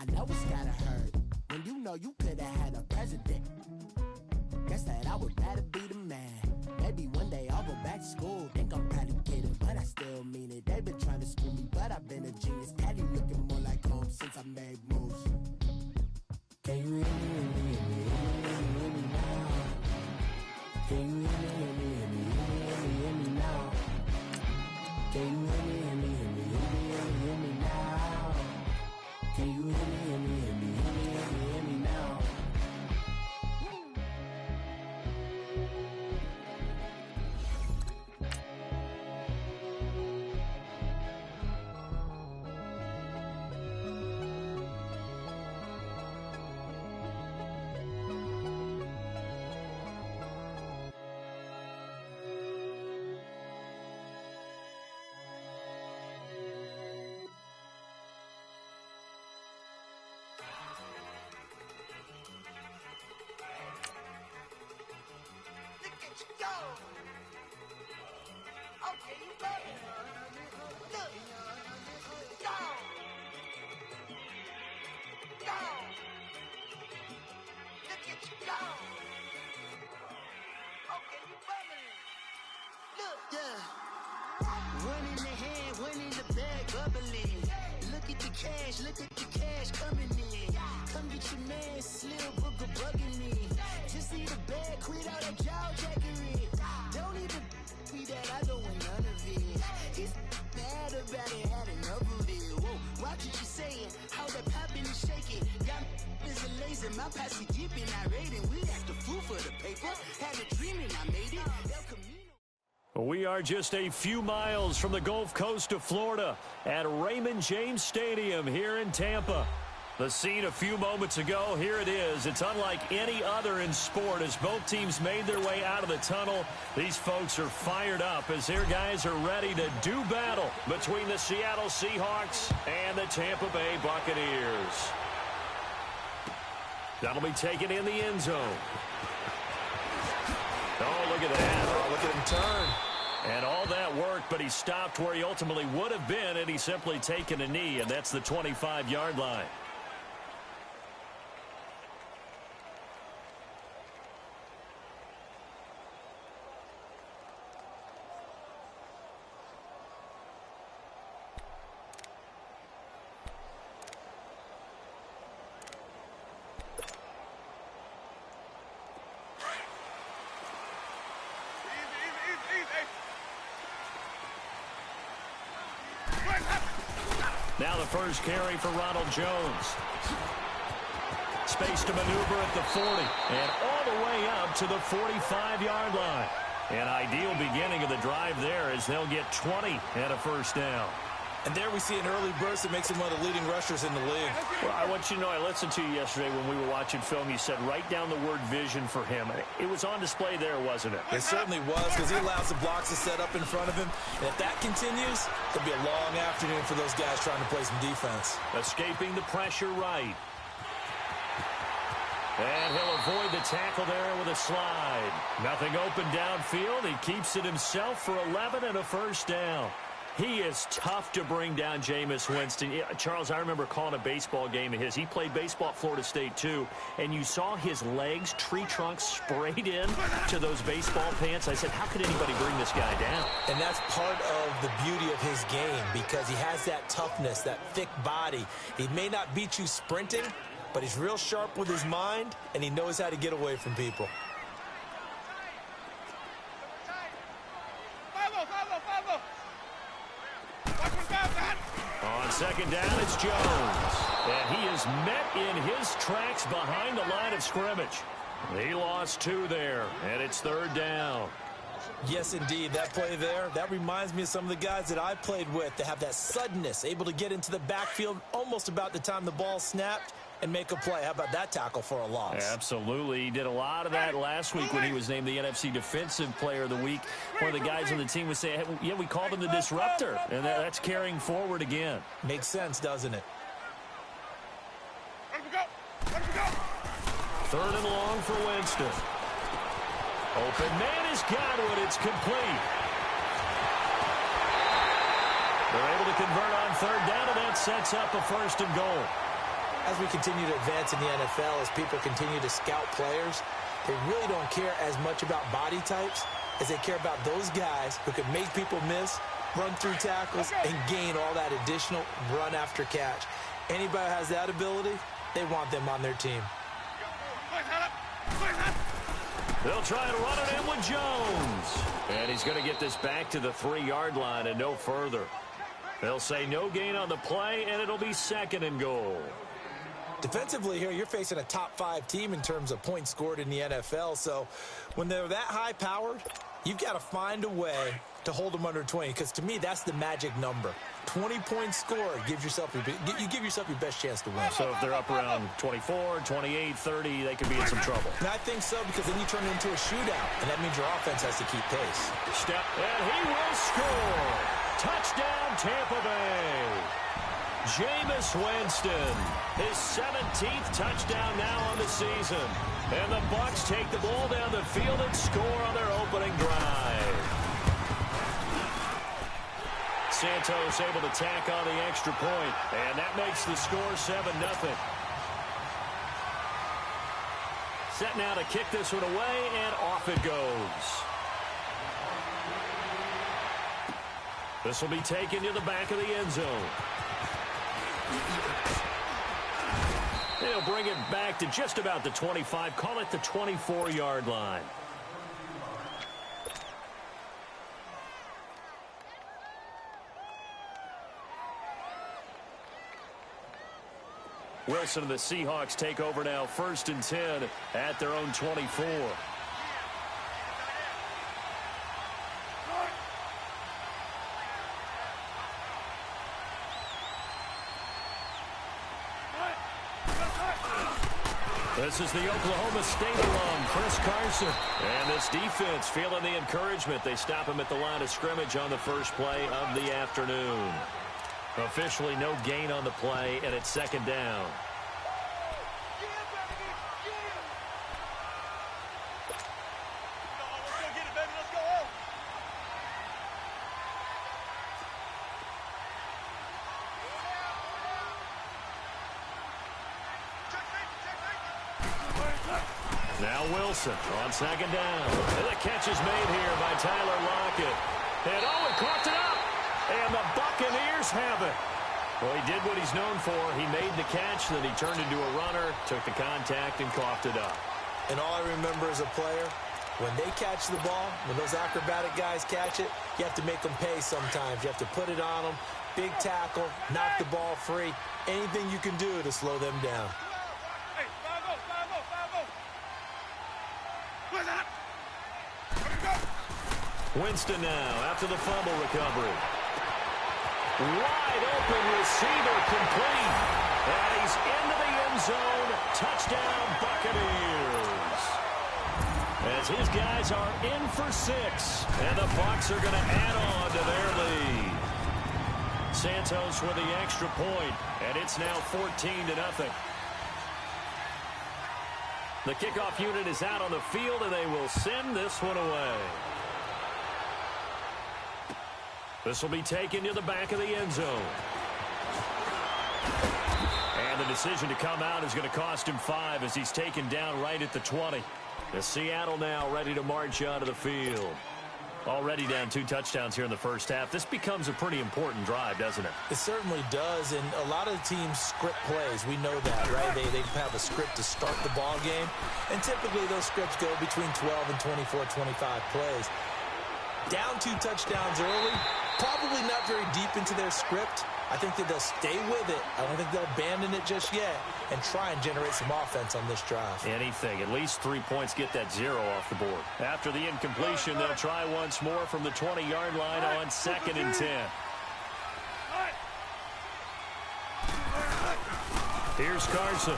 I know it's gotta hurt when you know you could have had a president. Guess that I would rather be the man. Maybe one day I'll go back to school. Think I'm probably kidding, but I still mean it. They've been trying to school me, but I've been a genius. Cali looking more like home since I made moves. Can you hear me, hear me, hear me, hear me now? Can you hear me, hear me, hear me, hear me, hear me now? Can you hear me, hear me, hear me, hear me, hear me now? Can you hear me, hear me, hear me, hear me, hear me now? One in the hand, one in the bag, bubbling. Look at the cash coming in. Come get your man, Slim Booker bugging me. Just need a bag, quit all that jaw jackery. Don't even be that, I don't want none of it. It's bad about it, had enough of it. Whoa, watch what you saying, how that poppin' and shaking. Got is a laser, my posse deep and irate, and we act a fool for the paper. Had a dream and I made it. El Camino. We are just a few miles from the Gulf Coast of Florida at Raymond James Stadium here in Tampa. The scene a few moments ago, here it is. It's unlike any other in sport as both teams made their way out of the tunnel. These folks are fired up as their guys are ready to do battle between the Seattle Seahawks and the Tampa Bay Buccaneers. That'll be taken in the end zone. Oh, look at that. Oh, look at him turn. And all that work, but he stopped where he ultimately would have been, and he's simply taken a knee, and that's the 25-yard line. Now the first carry for Ronald Jones. Space to maneuver at the 40 and all the way up to the 45-yard line. An ideal beginning of the drive there as they'll get 20 and a first down. And there we see an early burst that makes him one of the leading rushers in the league. Well, I want you to know, I listened to you yesterday when we were watching film. You said write down the word vision for him. It was on display there, wasn't it? It certainly was, because he allows the blocks to set up in front of him. And if that continues, it'll be a long afternoon for those guys trying to play some defense. Escaping the pressure right. And he'll avoid the tackle there with a slide. Nothing open downfield. He keeps it himself for 11 and a first down. He is tough to bring down, Jameis Winston. Charles, I remember calling a baseball game of his. He played baseball at Florida State, too. And you saw his legs, tree trunks sprayed in to those baseball pants. I said, how could anybody bring this guy down? And that's part of the beauty of his game because he has that toughness, that thick body. He may not beat you sprinting, but he's real sharp with his mind, and he knows how to get away from people. On second down, it's Jones. And he is met in his tracks behind the line of scrimmage. He lost 2 there, and it's third down. Yes, indeed. That play there, that reminds me of some of the guys that I played with that have that suddenness, able to get into the backfield almost about the time the ball snapped and make a play. How about that tackle for a loss? Absolutely. He did a lot of that last week when he was named the NFC Defensive Player of the Week. One of the guys on the team would say, hey, yeah, we called him the disruptor, and that's carrying forward again. Makes sense, doesn't it? Third and long for Winston. Open man is Godwin. It's complete. They're able to convert on third down, and that sets up a first and goal. as we continue to advance in the NFL, as people continue to scout players, they really don't care as much about body types as they care about those guys who can make people miss, run through tackles, and gain all that additional run after catch. Anybody who has that ability, they want them on their team. They'll try to run it in with Jones. And he's going to get this back to the 3-yard line and no further. They'll say no gain on the play, and it'll be 2nd and goal. Defensively here, you're facing a top-5 team in terms of points scored in the NFL. So when they're that high-powered, you've got to find a way to hold them under 20, because to me, that's the magic number. 20 points scored, you give yourself your best chance to win. So if they're up around 24, 28, 30, they could be in some trouble. And I think so, because then you turn it into a shootout, and that means your offense has to keep pace. Step, and he will score. Touchdown, Tampa Bay. Jameis Winston, his 17th touchdown now on the season. And the Bucs take the ball down the field and score on their opening drive. Santos able to tack on the extra point, and that makes the score 7-0. Set now to kick this one away, and off it goes. This will be taken to the back of the end zone. They'll bring it back to just about the 25, call it the 24-yard line. Wilson and the Seahawks take over now, 1st and 10 at their own 24. This is the Oklahoma State alum, Chris Carson. And this defense feeling the encouragement. They stop him at the line of scrimmage on the first play of the afternoon. Officially no gain on the play, and it's 2nd down. Now Wilson on 2nd down. And the catch is made here by Tyler Lockett. And Owen coughed it up. And the Buccaneers have it. Well, he did what he's known for. He made the catch, then he turned into a runner, took the contact, and coughed it up. And all I remember as a player, when they catch the ball, when those acrobatic guys catch it, you have to make them pay sometimes. You have to put it on them, big tackle, knock the ball free, anything you can do to slow them down. Winston now after the fumble recovery. Wide open receiver complete. And he's into the end zone. Touchdown Buccaneers. As his guys are in for 6. And the Bucs are going to add on to their lead. Santos with the extra point. And it's now 14-0. The kickoff unit is out on the field, and they will send this one away. This will be taken to the back of the end zone. And the decision to come out is going to cost him 5 as he's taken down right at the 20. The Seattle now ready to march onto the field. Already down 2 touchdowns here in the first half. This becomes a pretty important drive, doesn't it? It certainly does, and a lot of the teams script plays. We know that, right? They have a script to start the ball game, and typically those scripts go between 12 and 24, 25 plays. Down 2 touchdowns early, probably not very deep into their script. I think that they'll stay with it. I don't think they'll abandon it just yet and try and generate some offense on this drive. Anything. At least 3 points, get that 0 off the board. After the incompletion, they'll try once more from the 20-yard line on 2nd and 10. Here's Carson.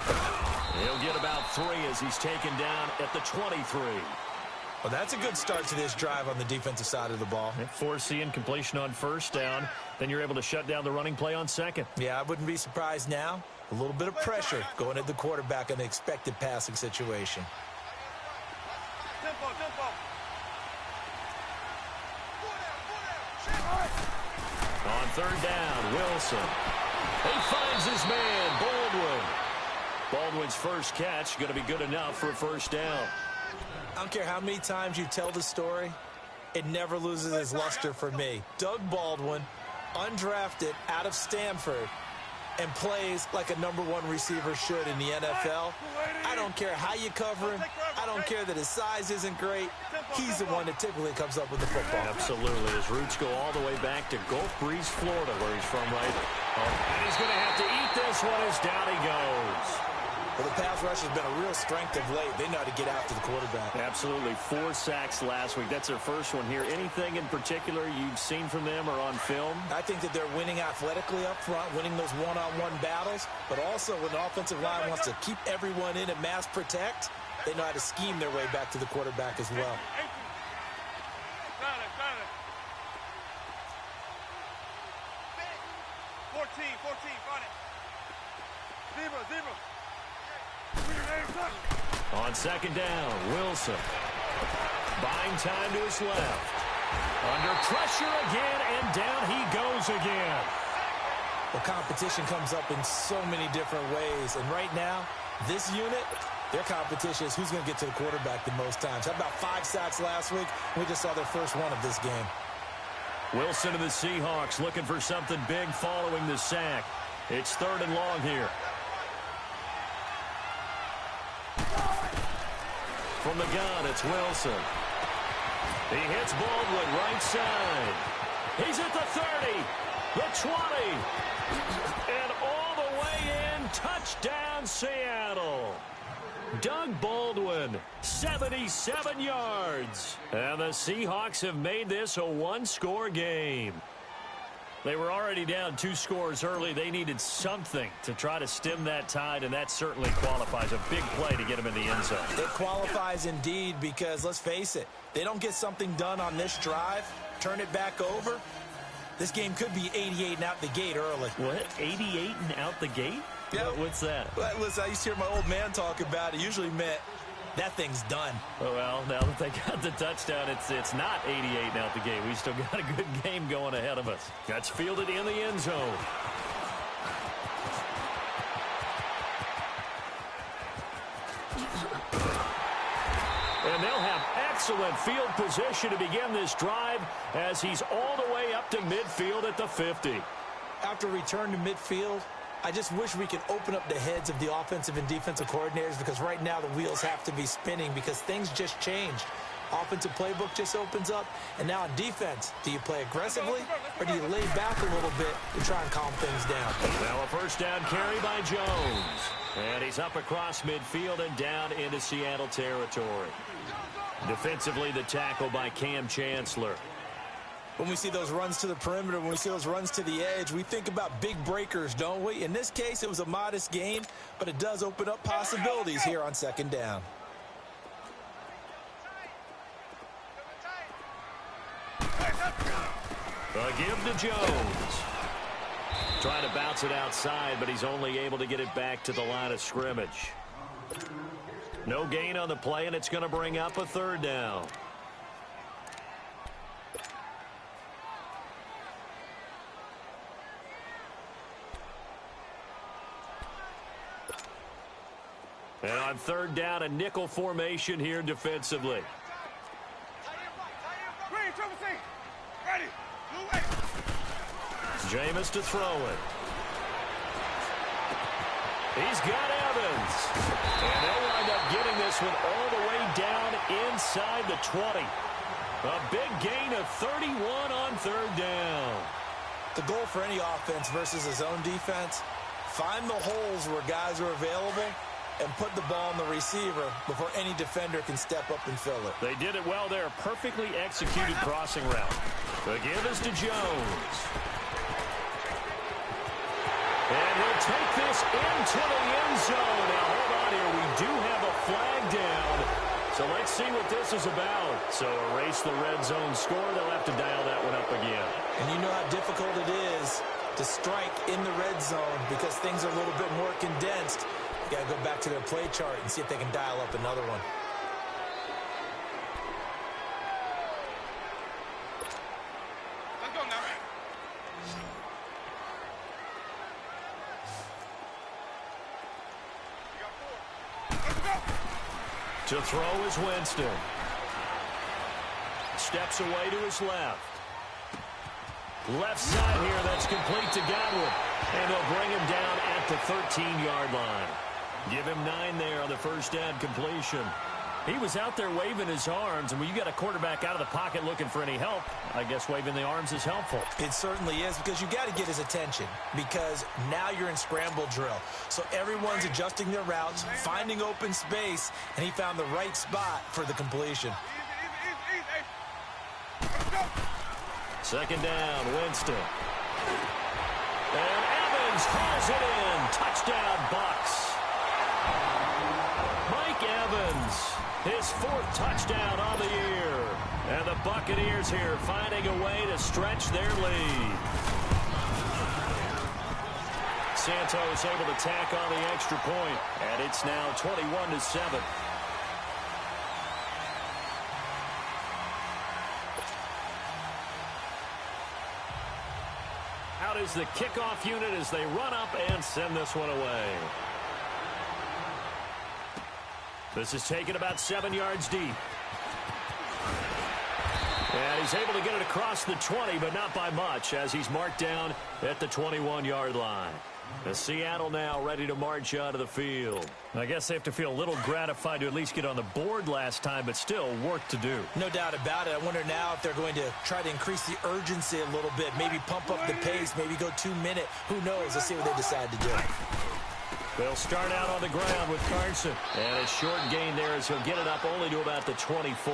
He'll get about 3 as he's taken down at the 23. Well, that's a good start to this drive on the defensive side of the ball. Force the incompletion on 1st down. Then you're able to shut down the running play on 2nd. Yeah, I wouldn't be surprised now. A little bit of pressure going at the quarterback in the expected passing situation. On 3rd down, Wilson. He finds his man, Baldwin. Baldwin's first catch going to be good enough for a first down. I don't care how many times you tell the story, it never loses its luster for me. Doug Baldwin, undrafted out of Stanford, and plays like a #1 receiver should in the NFL. I don't care how you cover him. I don't care that his size isn't great. He's the one that typically comes up with the football. Absolutely. His roots go all the way back to Gulf Breeze, Florida, where he's from, right? And he's going to have to eat this one as down he goes. Well, the pass rush has been a real strength of late. They know how to get after the quarterback. Absolutely. 4 sacks last week. That's their first one here. Anything in particular you've seen from them or on film? I think that they're winning athletically up front, winning those one-on-one battles, but also when the offensive line wants to keep everyone in and mass protect, they know how to scheme their way back to the quarterback as well. 14, find it. Zebra. On second down, Wilson. Buying time to his left. Under pressure again, and down he goes again. The competition comes up in so many different ways, and right now, this unit, their competition is who's going to get to the quarterback the most times. How about 5 sacks last week? We just saw their first one of this game. Wilson and the Seahawks looking for something big following the sack. It's 3rd and long here. From the gun, it's Wilson. He hits Baldwin right side. He's at the 30, the 20, and all the way in. Touchdown, Seattle. Doug Baldwin, 77 yards. And the Seahawks have made this a 1-score game. They were already down 2 scores early. They needed something to try to stem that tide, and that certainly qualifies. A big play to get them in the end zone. It qualifies indeed because, let's face it, they don't get something done on this drive, turn it back over, this game could be 88 and out the gate early. What? 88 and out the gate? Yeah. What's that? Well, listen, I used to hear my old man talk about it. Usually meant that thing's done. Well, now that they got the touchdown, it's not 88 and out the gate. We still got a good game going ahead of us. That's fielded in the end zone. And they'll have excellent field position to begin this drive as he's all the way up to midfield at the 50. After return to midfield, I just wish we could open up the heads of the offensive and defensive coordinators, because right now the wheels have to be spinning because things just changed. Offensive playbook just opens up, and now on defense, do you play aggressively or do you lay back a little bit to try and calm things down? Now a first down carry by Jones. And he's up across midfield and down into Seattle territory. Defensively, the tackle by Cam Chancellor. When we see those runs to the perimeter, when we see those runs to the edge, we think about big breakers, don't we? In this case, it was a modest gain, but it does open up possibilities here on second down. A give to Jones. Trying to bounce it outside, but he's only able to get it back to the line of scrimmage. No gain on the play, and it's going to bring up a 3rd down. And on 3rd down, a nickel formation here defensively. Jameis to throw it. He's got Evans. And they'll wind up getting this one all the way down inside the 20. A big gain of 31 on 3rd down. The goal for any offense versus a zone defense, find the holes where guys are available and put the ball on the receiver before any defender can step up and fill it. They did it well there. Perfectly executed crossing route. The give is to Jones. And he'll take this into the end zone. Now, hold on here. We do have a flag down. So let's see what this is about. So erase the red zone score. They'll have to dial that one up again. And you know how difficult it is to strike in the red zone because things are a little bit more condensed. You got to go back to their play chart and see if they can dial up another one. Let's go now. You got 4. To throw is Winston. Steps away to his left. Left side here, that's complete to Godwin. And they'll bring him down at the 13-yard line. Give him 9 there on the first down completion. He was out there waving his arms, and when you got a quarterback out of the pocket looking for any help, I guess waving the arms is helpful. It certainly is, because you got to get his attention, because now you're in scramble drill. So everyone's adjusting their routes, finding open space, and he found the right spot for the completion. Second down, Winston. And Evans hauls it in. Touchdown, Bucks. Mike Evans, his 4th touchdown on the year. And the Buccaneers here finding a way to stretch their lead. Santos able to tack on the extra point, and it's now 21-7. Out is the kickoff unit as they run up and send this one away. This is taken about 7 yards deep. And he's able to get it across the 20, but not by much, as he's marked down at the 21-yard line. The Seattle now ready to march out of the field. I guess they have to feel a little gratified to at least get on the board last time, but still work to do. No doubt about it. I wonder now if they're going to try to increase the urgency a little bit, maybe pump up the pace, maybe go 2-minute. Who knows? Let's see what they decide to do. They'll start out on the ground with Carson. And a short gain there as he'll get it up only to about the 24.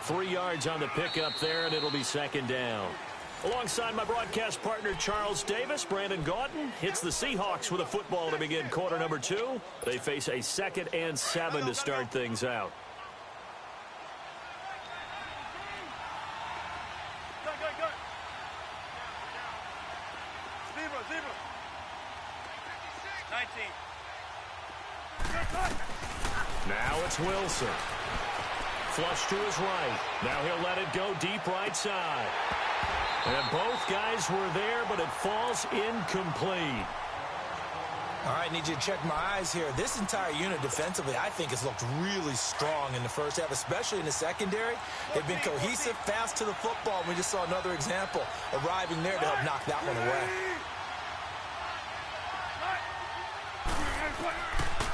3 yards on the pickup there, and it'll be second down. Alongside my broadcast partner, Charles Davis, Brandon Gaudin hits the Seahawks with a football to begin quarter number 2. They face a 2nd and 7 to start things out. Zebra. 19. Now it's Wilson. Flush to his right. Now he'll let it go deep right side. And both guys were there, but it falls incomplete. All right, need you to check my eyes here. This entire unit defensively, I think, has looked really strong in the first half, especially in the secondary. They've been cohesive, fast to the football. We just saw another example arriving there to help knock that one away.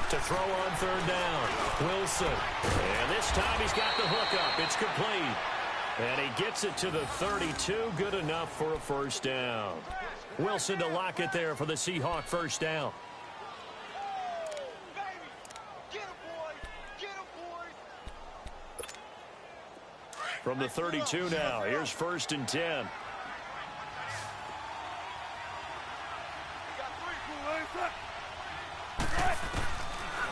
To throw on third down, Wilson. And this time he's got the hook up. It's complete. And he gets it to the 32. Good enough for a first down. Wilson to lock it there for the Seahawk first down. From the 32 now, here's 1st and 10.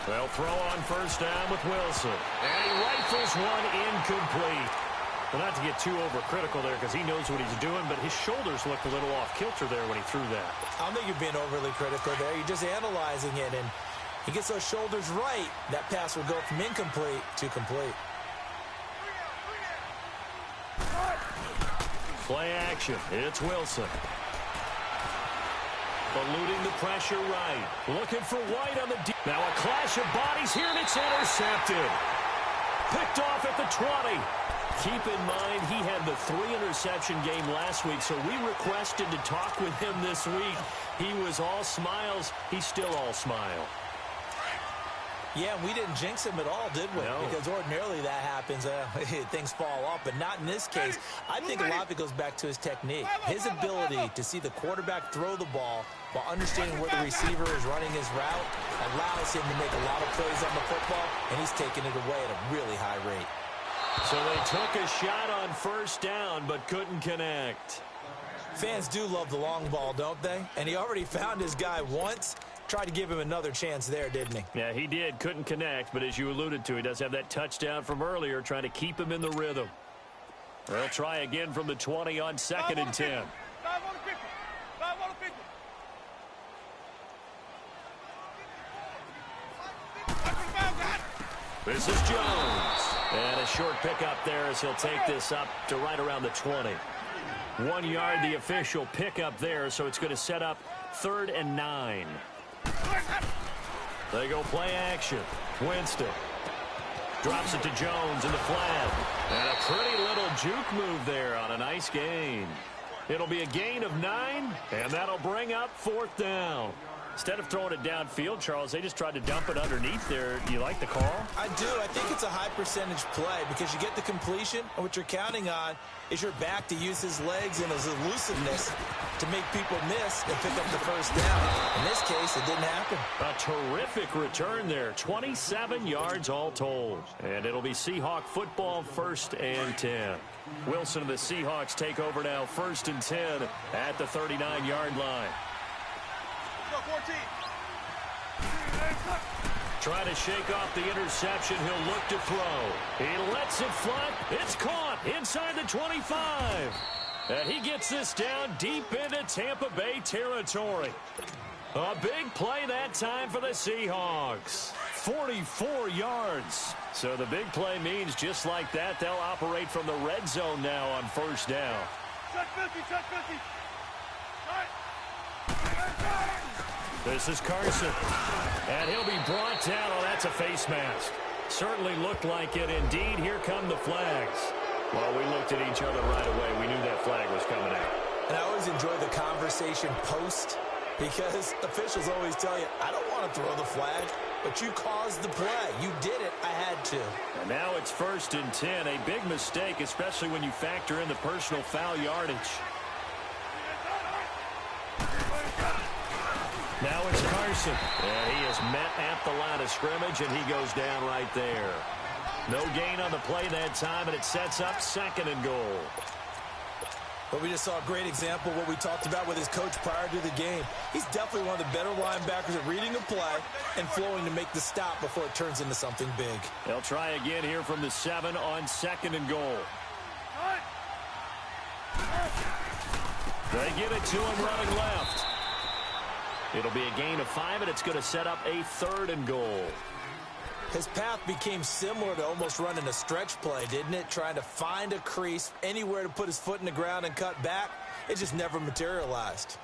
They'll throw on first down with Wilson. And he rifles one incomplete. Well, not to get too overcritical there because he knows what he's doing, but his shoulders looked a little off kilter there when he threw that. I don't think you're being overly critical there. You're just analyzing it, and he gets those shoulders right. That pass will go from incomplete to complete. Play action. It's Wilson. Eluding the pressure right. Looking for White on the deep. Now a clash of bodies here, and it's intercepted. Picked off at the 20. Keep in mind, he had the 3-interception game last week, so we requested to talk with him this week. He was all smiles. He's still all smile. Yeah, we didn't jinx him at all, did we? No. Because ordinarily that happens. Things fall off, but not in this case. I think a lot of it goes back to his technique. His ability to see the quarterback throw the ball while understanding where the receiver is running his route allows him to make a lot of plays on the football, and he's taking it away at a really high rate. So they took a shot on first down, but couldn't connect. Fans do love the long ball, don't they? And he already found his guy once. Tried to give him another chance there, didn't he? Yeah, he did. Couldn't connect, but as you alluded to, he does have that touchdown from earlier, trying to keep him in the rhythm. They'll try again from the 20 on 2nd and 10. This is Jones. And a short pickup there as he'll take this up to right around the 20. 1 yard, the official pickup there, so it's going to set up 3rd and 9. They go play action. Winston. Drops it to Jones in the flat. And a pretty little juke move there on a nice gain. It'll be a gain of 9, and that'll bring up 4th down. Instead of throwing it downfield, Charles, they just tried to dump it underneath there. Do you like the call? I do. I think it's a high percentage play because you get the completion, and what you're counting on is your back to use his legs and his elusiveness to make people miss and pick up the first down. In this case, it didn't happen. A terrific return there. 27 yards all told. And it'll be Seahawk football, 1st and 10. Wilson and the Seahawks take over now, 1st and 10 at the 39-yard line. Go 14. Trying to shake off the interception. He'll look to throw. He lets it fly. It's caught inside the 25. And he gets this down deep into Tampa Bay territory. A big play that time for the Seahawks. 44 yards. So the big play means just like that, they'll operate from the red zone now on 1st down. Check 50, check 50. Right. This is Carson. And he'll be brought down. Oh, that's a face mask. Certainly looked like it. Indeed, here come the flags. Well, we looked at each other right away. We knew that flag was coming out. And I always enjoy the conversation post because officials always tell you, I don't want to throw the flag, but you caused the play. You did it. I had to. And now it's 1st and 10. A big mistake, especially when you factor in the personal foul yardage. Now it's Carson. And he is met at the line of scrimmage, and he goes down right there. No gain on the play that time, and it sets up 2nd and goal. But we just saw a great example of what we talked about with his coach prior to the game. He's definitely one of the better linebackers at reading a play and flowing to make the stop before it turns into something big. They'll try again here from the 7 on 2nd and goal. They give it to him running left. It'll be a gain of 5, and it's going to set up a 3rd and goal. His path became similar to almost running a stretch play, didn't it? Trying to find a crease, anywhere to put his foot in the ground and cut back. It just never materialized.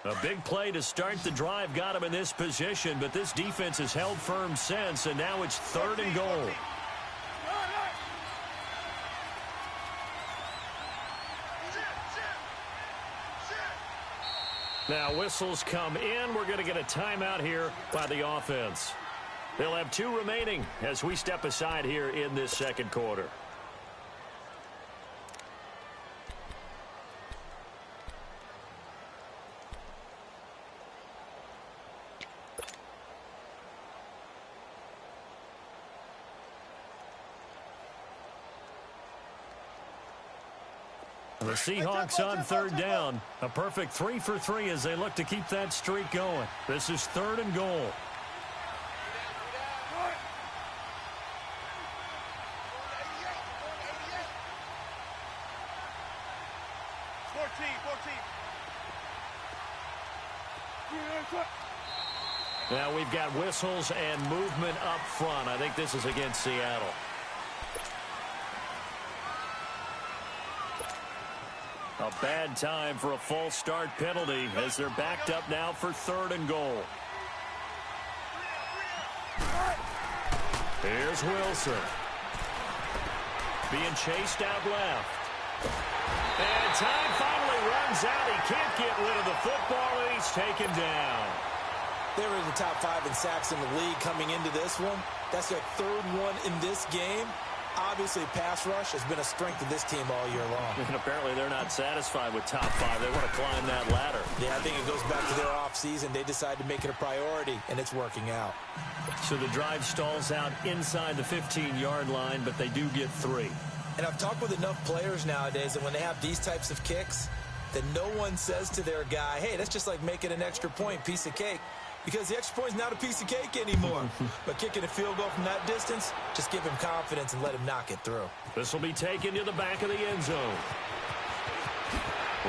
A big play to start the drive got him in this position, but this defense has held firm since, and now it's 3rd and goal. Now whistles come in. We're going to get a timeout here by the offense. They'll have 2 remaining as we step aside here in this 2nd quarter. The Seahawks on 3rd down. A perfect 3 for 3 as they look to keep that streak going. This is 3rd and goal. Now we've got whistles and movement up front. I think this is against Seattle. A bad time for a false start penalty as they're backed up now for 3rd and goal. Here's Wilson. Being chased out left. And time finally runs out. He can't get rid of the football, and he's taken down. They were in the top 5 in sacks in the league coming into this one. That's their 3rd one in this game. Obviously, pass rush has been a strength of this team all year long. And apparently they're not satisfied with top 5. They want to climb that ladder. Yeah, I think it goes back to their offseason. They decided to make it a priority, and it's working out. So the drive stalls out inside the 15-yard line, but they do get 3. And I've talked with enough players nowadays that when they have these types of kicks, that no one says to their guy, hey, that's just like making an extra point, piece of cake. Because the extra point is not a piece of cake anymore. But kicking a field goal from that distance, just give him confidence and let him knock it through. This will be taken to the back of the end zone.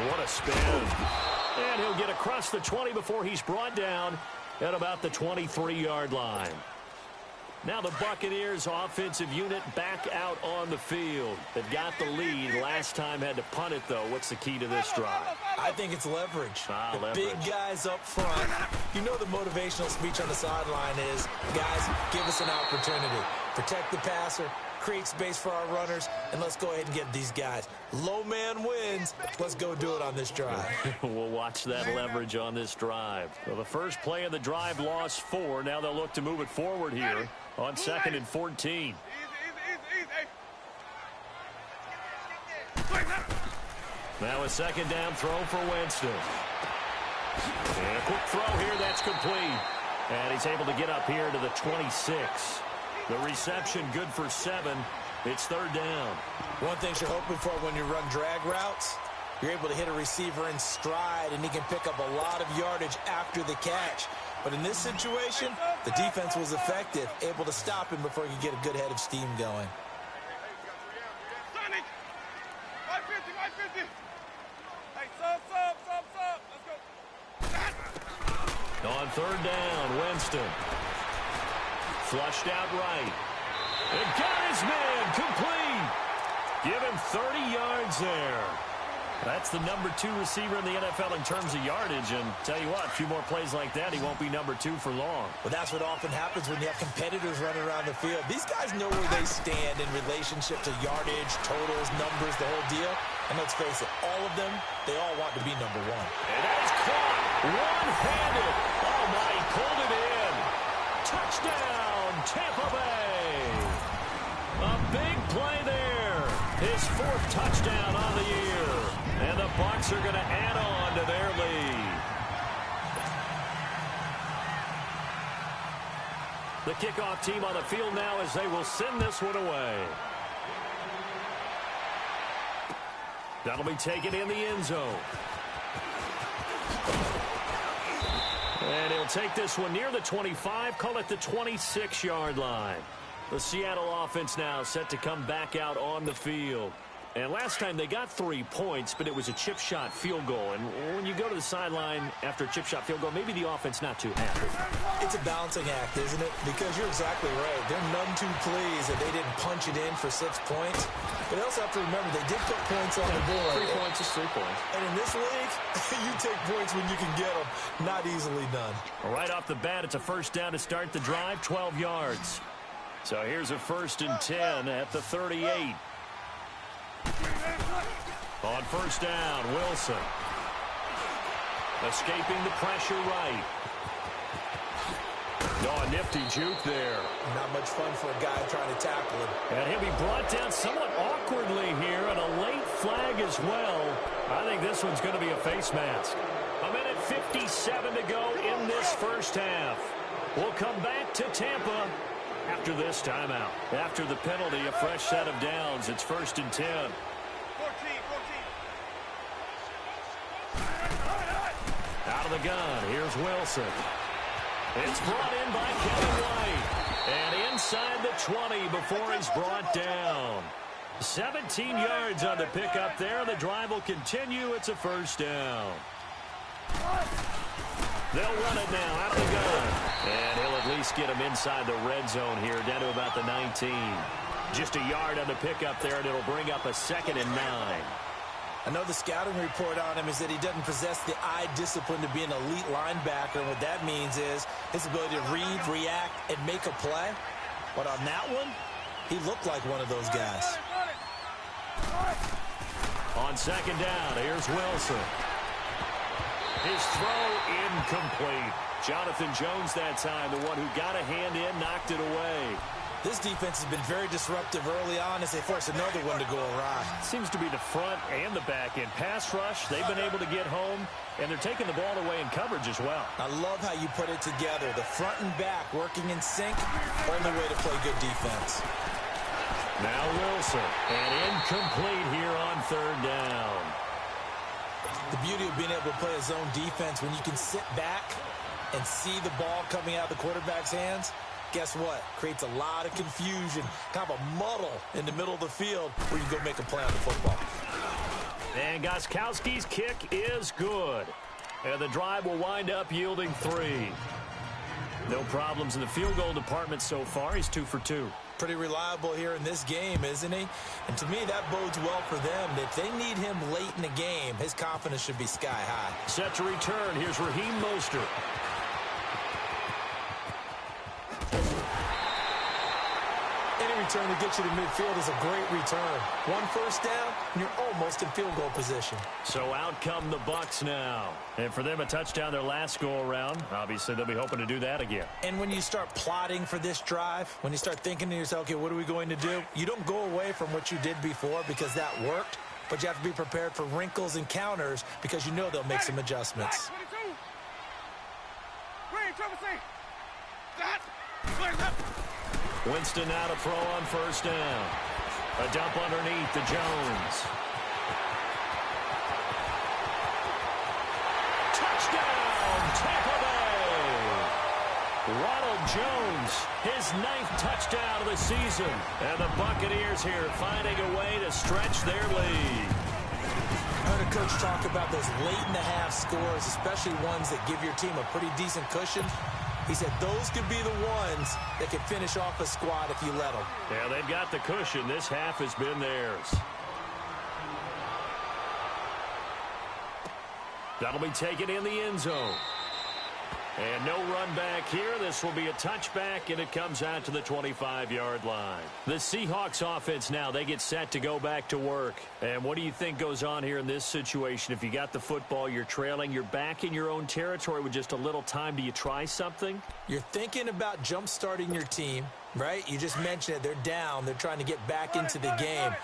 What a spin. And he'll get across the 20 before he's brought down at about the 23-yard line. Now the Buccaneers offensive unit back out on the field. They've got the lead. Last time had to punt it, though. What's the key to this drive? I think it's leverage. Leverage. Big guys up front. You know the motivational speech on the sideline is, guys, give us an opportunity. Protect the passer, create space for our runners, and let's go ahead and get these guys. Low man wins. Let's go do it on this drive. We'll watch that leverage on this drive. Well, the first play of the drive lost 4. Now they'll look to move it forward here on 2nd and 14. Now a second down throw for Winston. And a quick throw here, that's complete. And he's able to get up here to the 26. The reception good for 7. It's 3rd down. One thing you're hoping for when you run drag routes, you're able to hit a receiver in stride, and he can pick up a lot of yardage after the catch. But in this situation, the defense was effective, able to stop him before he could get a good head of steam going. On 3rd down, Winston. Flushed out right. And got his man complete. Give him 30 yards there. That's the number 2 receiver in the NFL in terms of yardage. And tell you what, a few more plays like that, he won't be number 2 for long. Well, that's what often happens when you have competitors running around the field. These guys know where they stand in relationship to yardage, totals, numbers, the whole deal. And let's face it, all of them, they all want to be number 1. And that is caught one-handed. Oh, my, he pulled it in. Touchdown, Tampa Bay. A big play there. His 4th touchdown on the year. And the Bucs are going to add on to their lead. The kickoff team on the field now as they will send this one away. That'll be taken in the end zone. And he'll take this one near the 25, call it the 26-yard line. The Seattle offense now set to come back out on the field. And last time they got 3 points, but it was a chip shot field goal. And when you go to the sideline after a chip shot field goal, maybe the offense not too happy. It's a balancing act, isn't it? Because you're exactly right. They're none too pleased that they didn't punch it in for 6 points. But they also have to remember they did put points on the board. 3 points is 3 points. And in this league, you take points when you can get them. Not easily done. Right off the bat, it's a first down to start the drive, 12 yards. So here's a 1st and 10 at the 38. On first down, Wilson. Escaping the pressure right. Oh, a nifty juke there. Not much fun for a guy trying to tackle him. And he'll be brought down somewhat awkwardly here, and a late flag as well. I think this one's going to be a face mask. 1:57 to go in this first half. We'll come back to Tampa after this timeout. After the penalty, a fresh set of downs. It's 1st and 10. 14. Out of the gun, here's Wilson. It's brought in by Kevin White. And inside the 20 before he's brought down. 17 yards on the pickup there. The drive will continue. It's a first down. They'll run it now out of the gun. And he'll at least get him inside the red zone here, down to about the 19. Just a yard on the pickup there, and it'll bring up a 2nd and 9. I know the scouting report on him is that he doesn't possess the eye discipline to be an elite linebacker. And what that means is his ability to read, react, and make a play. But on that one, he looked like one of those guys. On 2nd down, here's Wilson. His throw incomplete. Jonathan Jones that time, the one who got a hand in, knocked it away. This defense has been very disruptive early on as they force another one to go awry. Seems to be the front and the back end. Pass rush, they've been able to get home, and they're taking the ball away in coverage as well. I love how you put it together. The front and back working in sync, only way to play good defense. Now Wilson, and incomplete here on 3rd down. The beauty of being able to play a zone defense when you can sit back and see the ball coming out of the quarterback's hands, guess what? Creates a lot of confusion, kind of a muddle in the middle of the field where you go make a play on the football. And Gostkowski's kick is good. And the drive will wind up yielding 3. No problems in the field goal department so far. He's 2 for 2. Pretty reliable here in this game, isn't he? And to me, that bodes well for them. If they need him late in the game, his confidence should be sky high. Set to return. Here's Raheem Mostert. Any return that gets you to midfield is a great return. 1 first down, and you're almost in field goal position. So out come the Bucs now. And for them, a touchdown their last go-around. Obviously, they'll be hoping to do that again. And when you start plotting for this drive, when you start thinking to yourself, okay, what are we going to do? You don't go away from what you did before because that worked, but you have to be prepared for wrinkles and counters because you know they'll make some adjustments. 22. Green, triple C. That. Clear that. Winston now to throw on first down. A dump underneath to Jones. Touchdown, Tampa Bay! Ronald Jones, his 9th touchdown of the season. And the Buccaneers here finding a way to stretch their lead. I heard a coach talk about those late-in-the-half scores, especially ones that give your team a pretty decent cushion. He said those could be the ones that can finish off a squad if you let them. Yeah, they've got the cushion. This half has been theirs. That'll be taken in the end zone. And no run back here. This will be a touchback, and it comes out to the 25-yard line. The Seahawks offense now, they get set to go back to work. And what do you think goes on here in this situation? If you got the football, you're trailing, you're back in your own territory with just a little time. Do you try something? You're thinking about jump-starting your team, right? You just mentioned it. They're down. They're trying to get back into the game.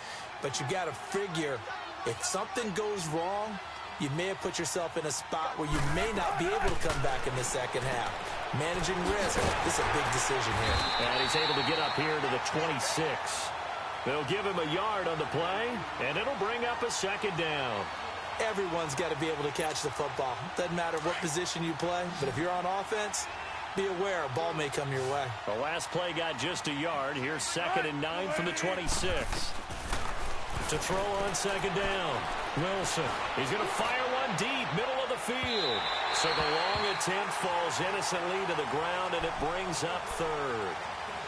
But you got to figure if something goes wrong, you may have put yourself in a spot where you may not be able to come back in the second half. Managing risk, this is a big decision here. And he's able to get up here to the 26. They'll give him a yard on the play, and it'll bring up a second down. Everyone's got to be able to catch the football. Doesn't matter what position you play, but if you're on offense, be aware a ball may come your way. The last play got just a yard. Here's 2nd and 9 from the 26. To throw on second down. Wilson, he's going to fire one deep, middle of the field. So the long attempt falls innocently to the ground, and it brings up 3rd.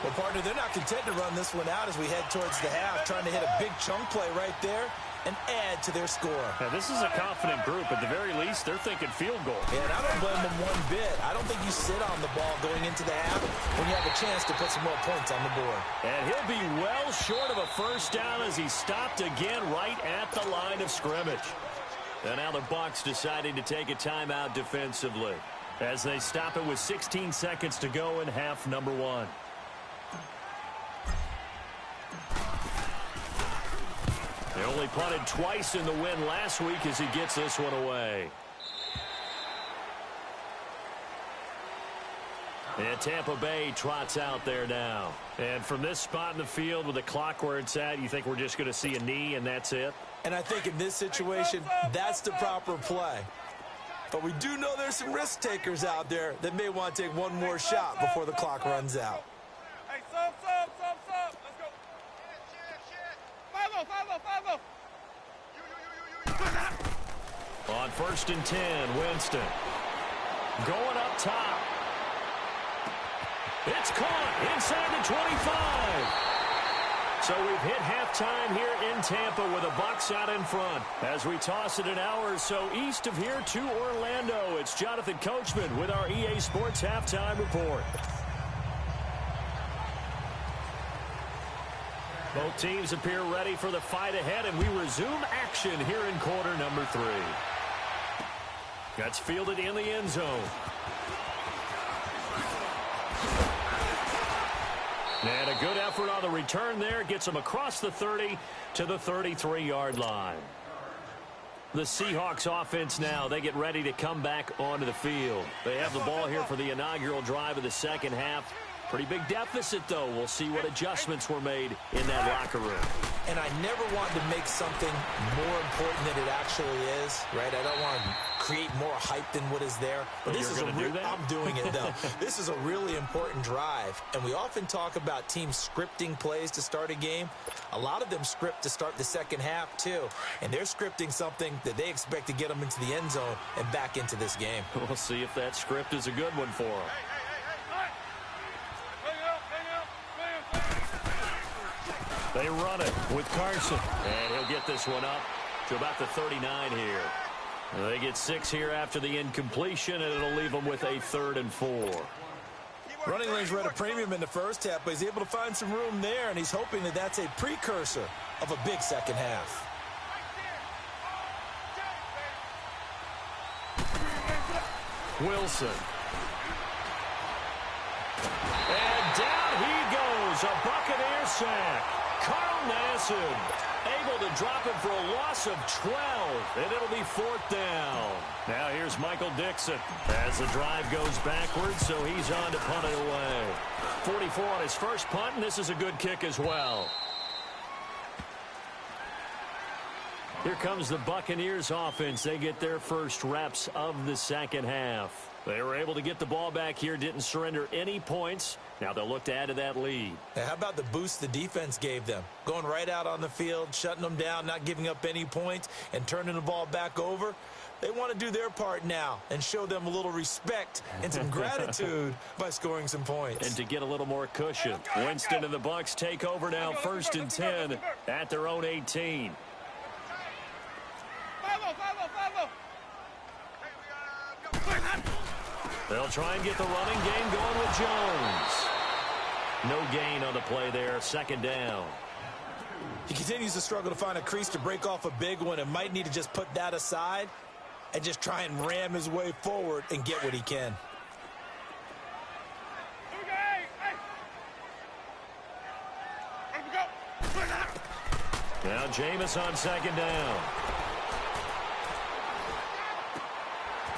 Well, partner, they're not content to run this one out as we head towards the half, trying to hit a big chunk play right there and add to their score. Now, this is a confident group. At the very least, they're thinking field goal. Yeah, and I don't blame them one bit. I don't think you sit on the ball going into the half when you have a chance to put some more points on the board. And he'll be well short of a first down as he stopped again right at the line of scrimmage. And now the Bucs deciding to take a timeout defensively as they stop it with 16 seconds to go in half number 1. They only punted twice in the win last week as he gets this one away. And Tampa Bay trots out there now. And from this spot in the field with the clock where it's at, you think we're just going to see a knee and that's it? And I think in this situation, that's the proper play. But we do know there's some risk takers out there that may want to take one more shot before the clock runs out. Hey, sub. Let's go. Follow. On 1st and 10, Winston. Going up top. It's caught inside the 25. So we've hit halftime here in Tampa with the Bucs out in front. As we toss it an hour or so east of here to Orlando, it's Jonathan Coachman with our EA Sports Halftime Report. Both teams appear ready for the fight ahead, and we resume action here in quarter number 3. That's fielded in the end zone. And a good effort on the return there. Gets them across the 30 to the 33-yard line. The Seahawks offense now, they get ready to come back onto the field. They have the ball here for the inaugural drive of the second half. Pretty big deficit, though. We'll see what adjustments were made in that locker room. And I never want to make something more important than it actually is, right? I don't want to create more hype than what is there. But this is I'm doing it, though. This is a really important drive. And we often talk about teams scripting plays to start a game. A lot of them script to start the second half, too. And they're scripting something that they expect to get them into the end zone and back into this game. We'll see if that script is a good one for them. They run it with Carson. And he'll get this one up to about the 39 here. They get 6 here after the incompletion, and it'll leave them with a 3rd and 4. Running lanes were at a premium in the first half, but he's able to find some room there, and he's hoping that that's a precursor of a big second half. Wilson. And down he goes. A Buccaneer sack. Carl Nassib able to drop it for a loss of 12, and it'll be 4th down. Now here's Michael Dixon as the drive goes backwards, so he's on to punt it away. 44 on his first punt, and this is a good kick as well. Here comes the Buccaneers offense. They get their first reps of the second half. They were able to get the ball back here, didn't surrender any points. Now they'll look to add to that lead. Now, how about the boost the defense gave them? Going right out on the field, shutting them down, not giving up any points, and turning the ball back over. They want to do their part now and show them a little respect and some gratitude by scoring some points. And to get a little more cushion. Winston and the Bucs take over now, 1st and 10 at their own 18. They'll try and get the running game going with Jones. No gain on the play there, 2nd down. He continues to struggle to find a crease to break off a big one and might need to just put that aside and just try and ram his way forward and get what he can. Now Jameis on 2nd down.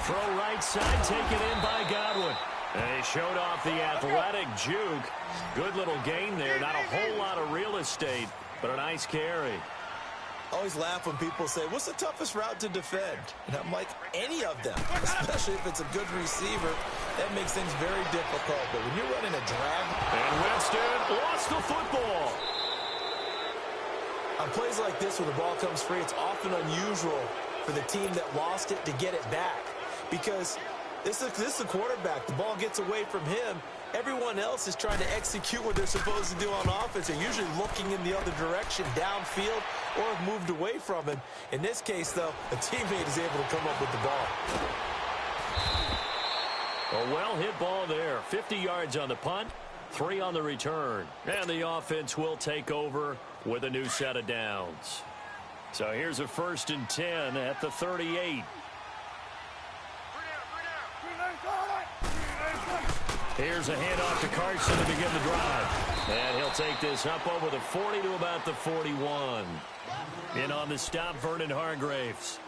Throw right side, taken in by Godwin. And he showed off the athletic juke. Good little gain there. Not a whole lot of real estate, but a nice carry. I always laugh when people say, what's the toughest route to defend? And I'm like, any of them, especially if it's a good receiver. That makes things very difficult. But when you're running a drag. And Winston lost the football. On plays like this, when the ball comes free, it's often unusual for the team that lost it to get it back. Because this is the quarterback. The ball gets away from him. Everyone else is trying to execute what they're supposed to do on offense. They're usually looking in the other direction, downfield, or have moved away from him. In this case, though, a teammate is able to come up with the ball. A well-hit ball there. 50 yards on the punt, 3 on the return. And the offense will take over with a new set of downs. So here's a 1st and 10 at the 38. Here's a handoff to Carson to begin the drive. And he'll take this up over the 40 to about the 41. In on the stop, Vernon Hargreaves.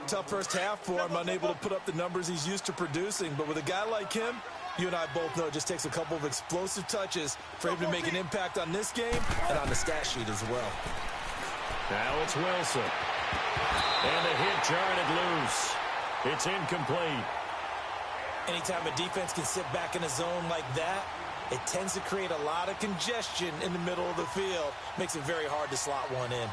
Tough first half for him, unable to put up the numbers he's used to producing. But with a guy like him, you and I both know it just takes a couple of explosive touches for him to make an impact on this game and on the stat sheet as well. Now it's Wilson. And the hit jarred it loose. It's incomplete. Anytime a defense can sit back in a zone like that, it tends to create a lot of congestion in the middle of the field. Makes it very hard to slot one in.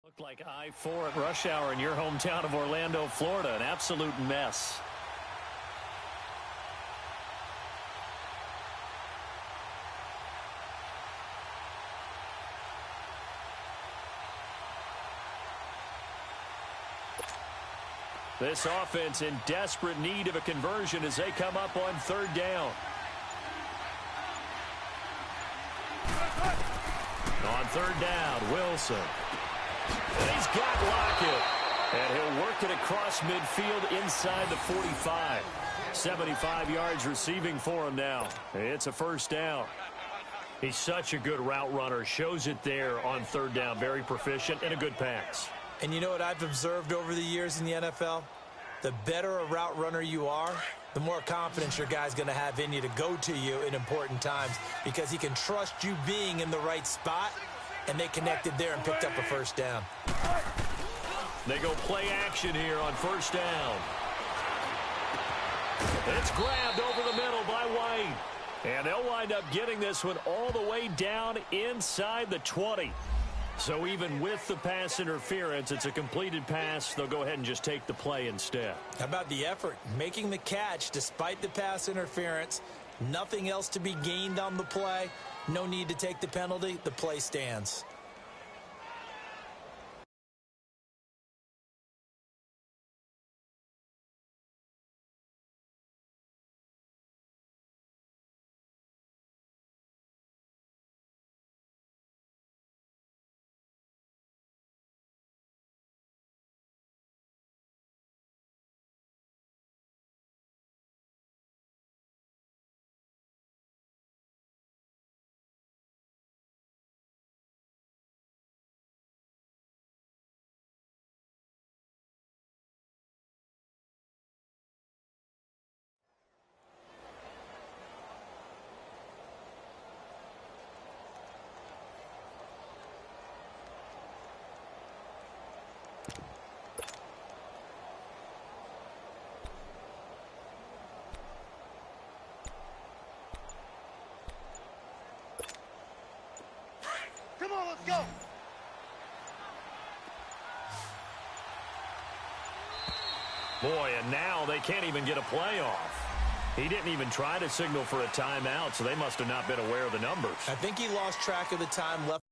Looked like I-4 at rush hour in your hometown of Orlando, Florida. An absolute mess. This offense in desperate need of a conversion as they come up on 3rd down. On 3rd down, Wilson. And he's got Lockett. And he'll work it across midfield inside the 45. 75 yards receiving for him now. It's a 1st down. He's such a good route runner. Shows it there on 3rd down. Very proficient and a good pass. And you know what I've observed over the years in the NFL? The better a route runner you are, the more confidence your guy's going to have in you to go to you in important times because he can trust you being in the right spot, and they connected there and picked up a first down. They go play action here on first down. It's grabbed over the middle by White. And they'll wind up getting this one all the way down inside the 20. So even with the pass interference, it's a completed pass. They'll go ahead and just take the play instead. How about the effort? Making the catch despite the pass interference. Nothing else to be gained on the play. No need to take the penalty. The play stands. Come on, let's go. Boy, and now they can't even get a play off. He didn't even try to signal for a timeout, so they must have not been aware of the numbers. I think he lost track of the time left.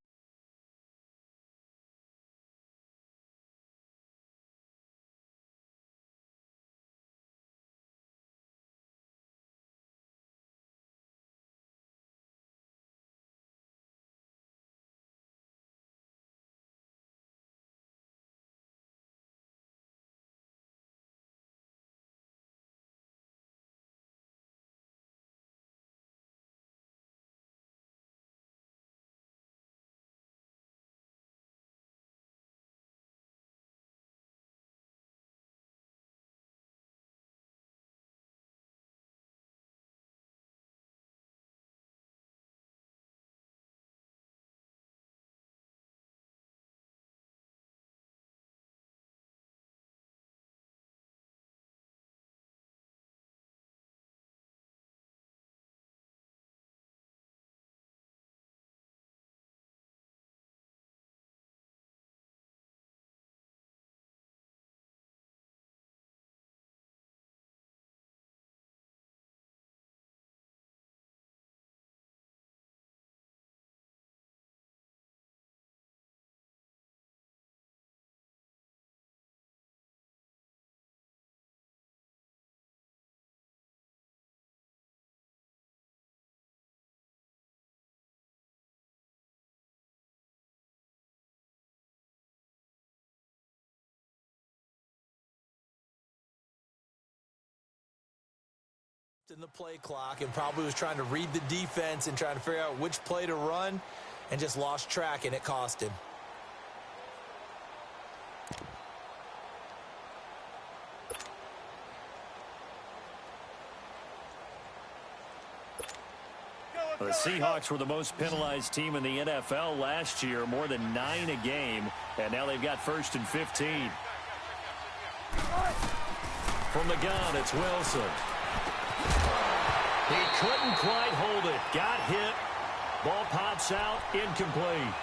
In the play clock and probably was trying to read the defense and trying to figure out which play to run and just lost track, and it cost him. The Seahawks were the most penalized team in the NFL last year, more than 9 a game, and now they've got 1st and 15. From the gun, it's Wilson. He couldn't quite hold it. Got hit. Ball pops out. Incomplete.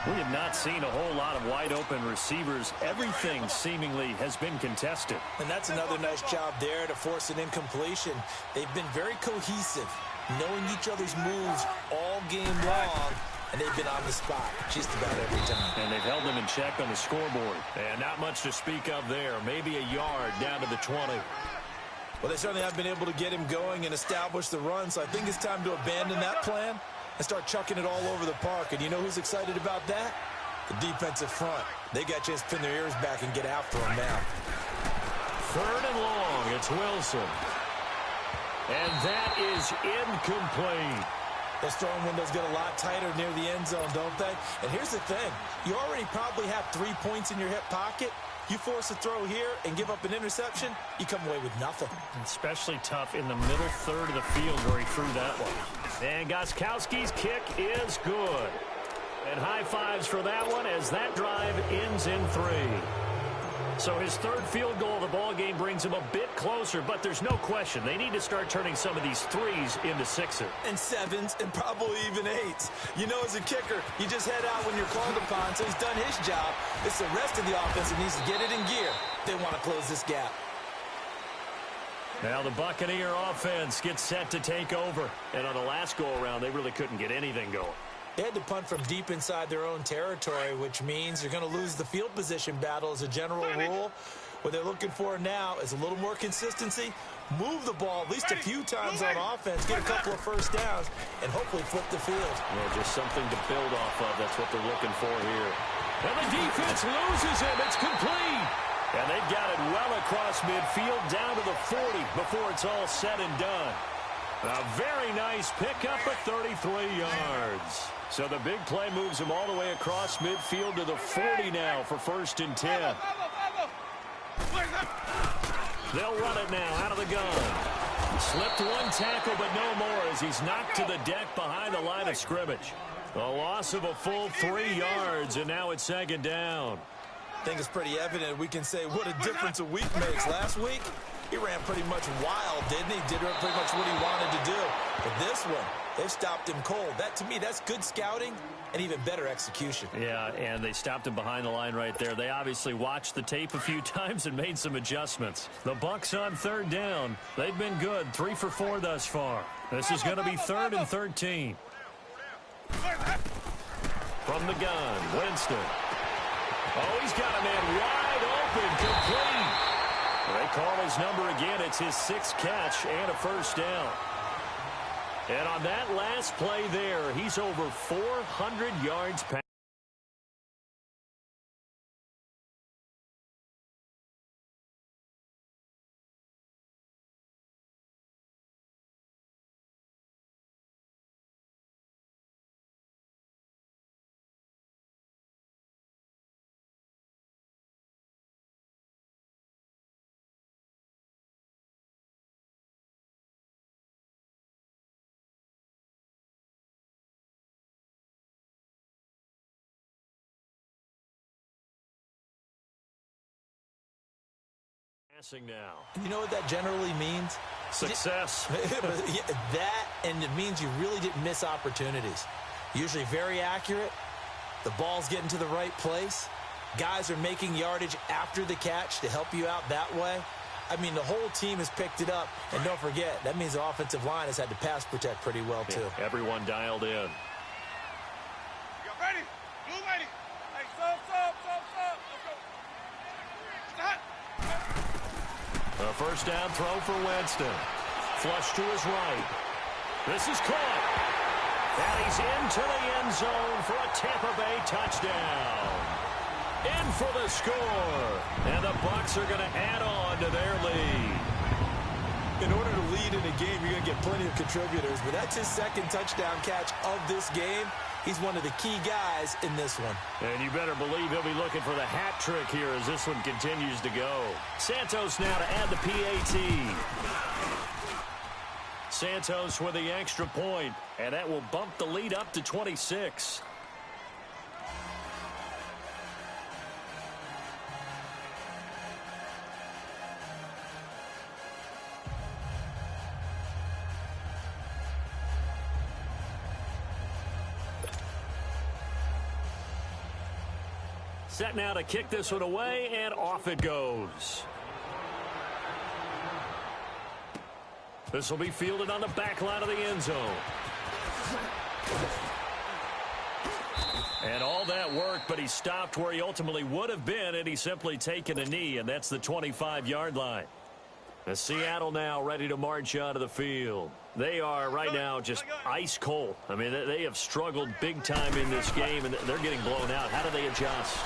We have not seen a whole lot of wide-open receivers. Everything seemingly has been contested. And that's another nice job there to force an incompletion. They've been very cohesive, knowing each other's moves all game long, and they've been on the spot just about every time. And they've held them in check on the scoreboard. And not much to speak of there. Maybe a yard down to the 20. Well, they certainly have been able to get him going and establish the run, so I think it's time to abandon that plan and start chucking it all over the park. And you know who's excited about that? The defensive front. They got a chance to pin their ears back and get after him now. 3rd and long. It's Wilson. And that is incomplete. Those throwing windows get a lot tighter near the end zone, don't they? And here's the thing. You already probably have 3 points in your hip pocket. You force a throw here and give up an interception, you come away with nothing. Especially tough in the middle third of the field where he threw that one. And Gostkowski's kick is good. And high fives for that one as that drive ends in 3. So his third field goal of the ball game brings him a bit closer, but there's no question they need to start turning some of these 3s into 6s. And 7s and probably even 8s. You know, as a kicker, you just head out when you're called upon, so he's done his job. It's the rest of the offense that needs to get it in gear. They want to close this gap. Now the Buccaneer offense gets set to take over. And on the last go-around, they really couldn't get anything going. They had to punt from deep inside their own territory, which means you're going to lose the field position battle as a general rule. What they're looking for now is a little more consistency, move the ball at least a few times on offense, get a couple of first downs, and hopefully flip the field. Yeah, just something to build off of. That's what they're looking for here. And the defense loses him. It's complete. And they've got it well across midfield down to the 40 before it's all said and done. A very nice pickup of 33 yards. So the big play moves him all the way across midfield to the 40 now for 1st and 10. They'll run it now out of the gun. Slipped one tackle, but no more as he's knocked to the deck behind the line of scrimmage. A loss of a full 3 yards, and now it's 2nd down. I think it's pretty evident. We can say what a difference a week makes. Last week, he ran pretty much wild, didn't he? Did pretty much what he wanted to do. But this one, they've stopped him cold. That, to me, that's good scouting and even better execution. Yeah, and they stopped him behind the line right there. They obviously watched the tape a few times and made some adjustments. The Bucs on 3rd down. They've been good, 3 for 4 thus far. This is going to be 3rd and 13. From the gun, Winston. Oh, he's got a man wide open, complete. They call his number again. It's his 6th catch and a 1st down. And on that last play there, he's over 400 yards passing. Now. You know what that generally means? Success. That, and it means you really didn't miss opportunities. Usually very accurate. The ball's getting to the right place. Guys are making yardage after the catch to help you out that way. I mean, the whole team has picked it up. And don't forget, that means the offensive line has had to pass protect pretty well, too. Yeah, everyone dialed in. You ready? Blue lady. Hey, stop. Let's go. Stop. A 1st down throw for Winston. Flush to his right. This is caught. And he's into the end zone for a Tampa Bay touchdown. In for the score. And the Bucs are going to add on to their lead. In order to lead in a game, you're going to get plenty of contributors. But that's his 2nd touchdown catch of this game. He's one of the key guys in this one. And you better believe he'll be looking for the hat trick here as this one continues to go. Santos now to add the PAT. Santos with the extra point, and that will bump the lead up to 26. Set now to kick this one away, and off it goes. This will be fielded on the back line of the end zone. And all that work, but he stopped where he ultimately would have been, and he's simply taken a knee, and that's the 25-yard line. The Seattle now ready to march out of the field. They are right now just ice cold. I mean, they have struggled big time in this game, and they're getting blown out. How do they adjust?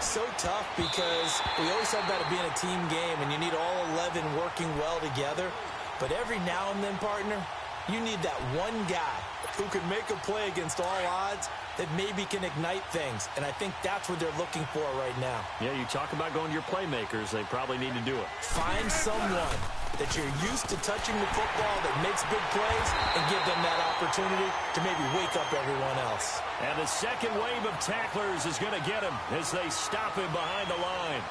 So tough because we always talk about it being a team game, and you need all 11 working well together. But every now and then, partner, you need that one guy who can make a play against all odds that maybe can ignite things. And I think that's what they're looking for right now. Yeah, you talk about going to your playmakers. They probably need to do it. Find someone that you're used to touching the football that makes big plays and give them that opportunity to maybe wake up everyone else. And the second wave of tacklers is going to get him as they stop him behind the line.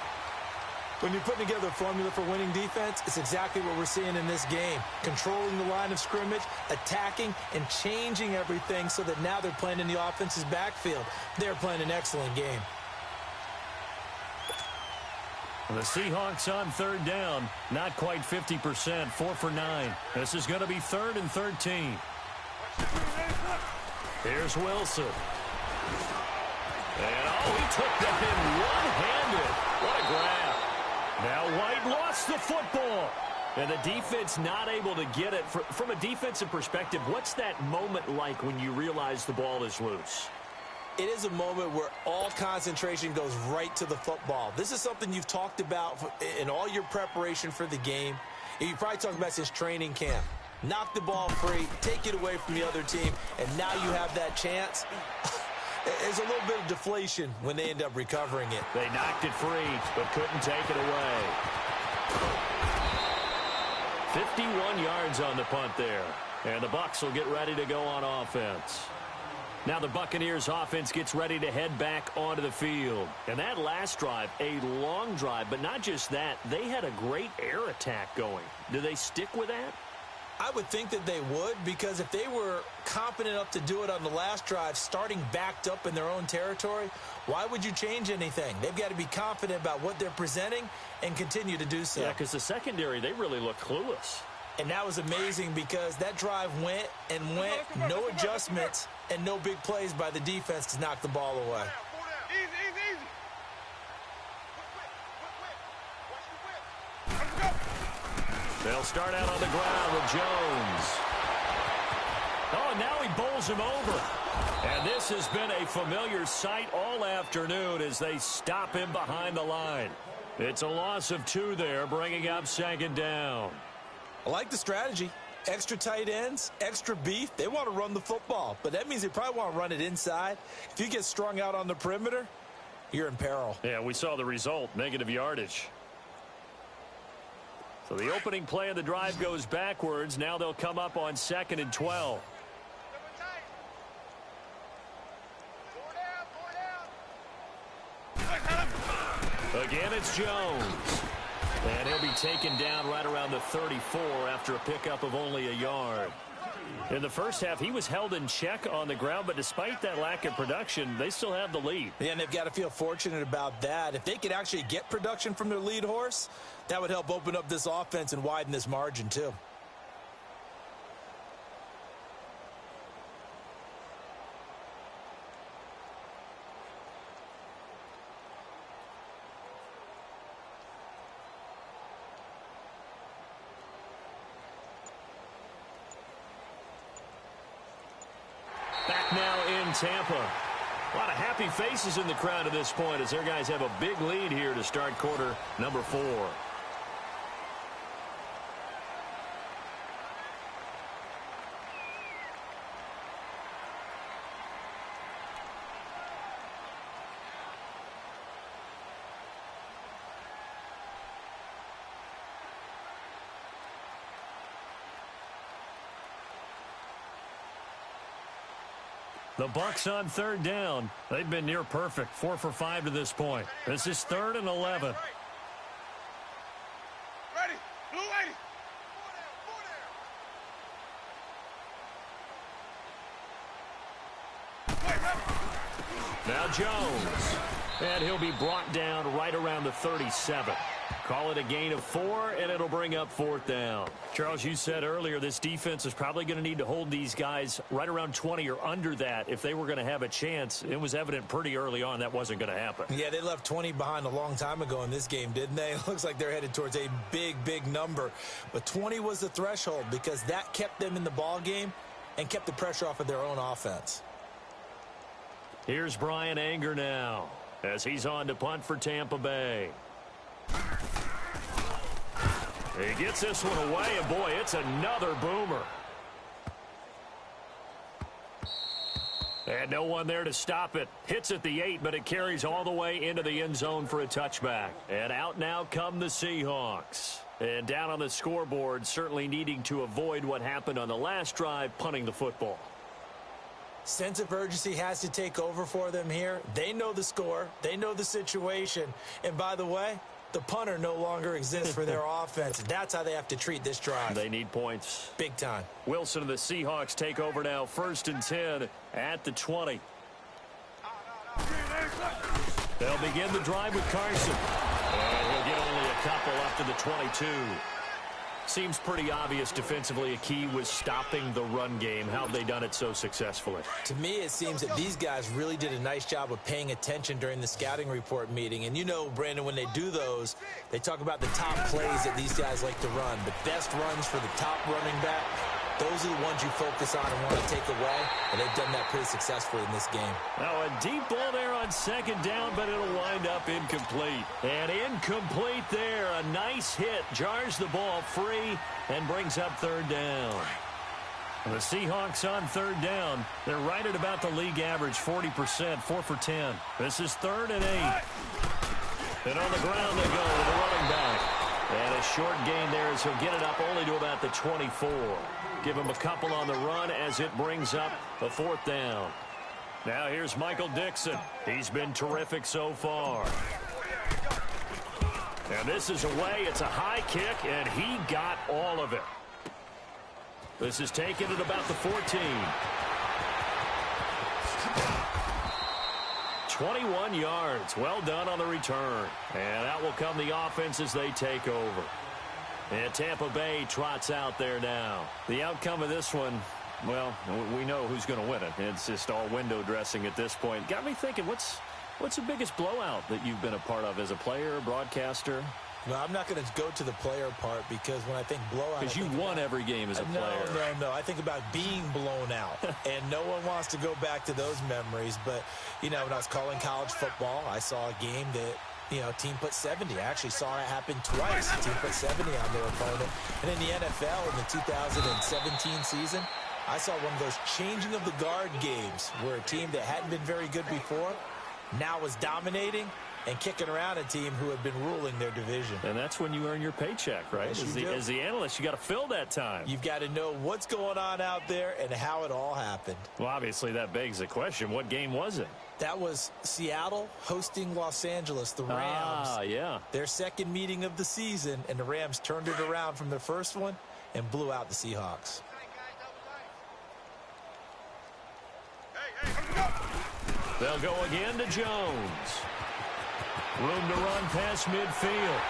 When you're putting together a formula for winning defense, it's exactly what we're seeing in this game. Controlling the line of scrimmage, attacking, and changing everything so that now they're playing in the offense's backfield. They're playing an excellent game. The Seahawks on third down, not quite 50%, 4 for 9. This is going to be 3rd and 13. Here's Wilson. And, he took that in one-handed. What a grab. Now White lost the football. And the defense not able to get it. From a defensive perspective, what's that moment like when you realize the ball is loose? It is a moment where all concentration goes right to the football. This is something you've talked about in all your preparation for the game. You probably talked about since training camp. Knock the ball free, take it away from the other team, and now you have that chance. There's a little bit of deflation when they end up recovering it. They knocked it free, but couldn't take it away. 51 yards on the punt there. And the Bucs will get ready to go on offense. Now the Buccaneers offense gets ready to head back onto the field. And that last drive, a long drive, but not just that, they had a great air attack going. Do they stick with that? I would think that they would, because if they were confident enough to do it on the last drive, starting backed up in their own territory, why would you change anything? They've got to be confident about what they're presenting and continue to do so. Yeah, because the secondary, they really looked clueless. And that was amazing because that drive went and went, no adjustments, and no big plays by the defense to knock the ball away. Easy. They'll start out on the ground with Jones. Oh, and now he bowls him over. And this has been a familiar sight all afternoon as they stop him behind the line. It's a loss of 2 there, bringing up 2nd down. I like the strategy. Extra tight ends, extra beef. They want to run the football, but that means they probably want to run it inside. If you get strung out on the perimeter, you're in peril. Yeah, we saw the result, negative yardage. So the opening play of the drive goes backwards. Now they'll come up on 2nd and 12. Again, it's Jones. And he'll be taken down right around the 34 after a pickup of only a yard. In the first half, he was held in check on the ground, but despite that lack of production, they still have the lead. Yeah, and they've got to feel fortunate about that. If they could actually get production from their lead horse, that would help open up this offense and widen this margin too. Back now in Tampa. A lot of happy faces in the crowd at this point as their guys have a big lead here to start quarter number 4. The Bucs on 3rd down. They've been near perfect, 4 for 5 to this point. This is 3rd and 11. Ready. Blue 80. Now Jones. And he'll be brought down right around the 37. Call it a gain of 4, and it'll bring up 4th down. Charles, you said earlier this defense is probably going to need to hold these guys right around 20 or under that if they were going to have a chance. It was evident pretty early on that wasn't going to happen. Yeah, they left 20 behind a long time ago in this game, didn't they? It looks like they're headed towards a big number. But 20 was the threshold because that kept them in the ball game and kept the pressure off of their own offense. Here's Brian Anger now as he's on to punt for Tampa Bay. He gets this one away, and boy, it's another boomer. And no one there to stop it. Hits at the 8, but it carries all the way into the end zone for a touchback. And out now come the Seahawks. And down on the scoreboard, certainly needing to avoid what happened on the last drive, punting the football. Sense of urgency has to take over for them here. They know the score. They know the situation. And by the way, the punter no longer exists for their offense. That's how they have to treat this drive. They need points. Big time. Wilson and the Seahawks take over now. 1st and 10 at the 20. They'll begin the drive with Carson. And he'll get only a couple up to the 22. Seems pretty obvious defensively a key was stopping the run game. How have they done it so successfully? To me, it seems that these guys really did a nice job of paying attention during the scouting report meeting. And you know, Brandon, when they do those, they talk about the top plays that these guys like to run. The best runs for the top running back, those are the ones you focus on and want to take away. And they've done that pretty successfully in this game. Now a deep ball there on 2nd down, but it'll wind up incomplete. And incomplete there. A nice hit. Jars the ball free and brings up 3rd down. The Seahawks on 3rd down. They're right at about the league average, 40%, 4 for 10. This is 3rd and 8. And on the ground they go with the running back. And a short gain there as he'll get it up only to about the 24. Give him a couple on the run as it brings up the 4th down. Now here's Michael Dixon. He's been terrific so far. And this is away. It's a high kick, and he got all of it. This is taken at about the 14. 21 yards. Well done on the return. And out will come the offense as they take over. And Tampa Bay trots out there now. The outcome of this one, well, we know who's going to win it. It's just all window dressing at this point. Got me thinking, what's the biggest blowout that you've been a part of as a player, broadcaster? No, I'm not going to go to the player part because when I think blowout... Because you won every game as a player. No. I think about being blown out. And no one wants to go back to those memories. But, you know, when I was calling college football, I saw a game that... You know, team put 70. I actually saw it happen twice. The team put 70 on their opponent. And in the NFL, in the 2017 season, I saw one of those changing of the guard games where a team that hadn't been very good before now was dominating and kicking around a team who had been ruling their division. And that's when you earn your paycheck, right? Yes, as the analyst, you got to fill that time. You've got to know what's going on out there and how it all happened. Well, obviously, that begs the question, what game was it? That was Seattle hosting Los Angeles, the Rams. Ah, yeah. Their second meeting of the season, and the Rams turned it around from their first one and blew out the Seahawks. They'll go again to Jones. Room to run past midfield.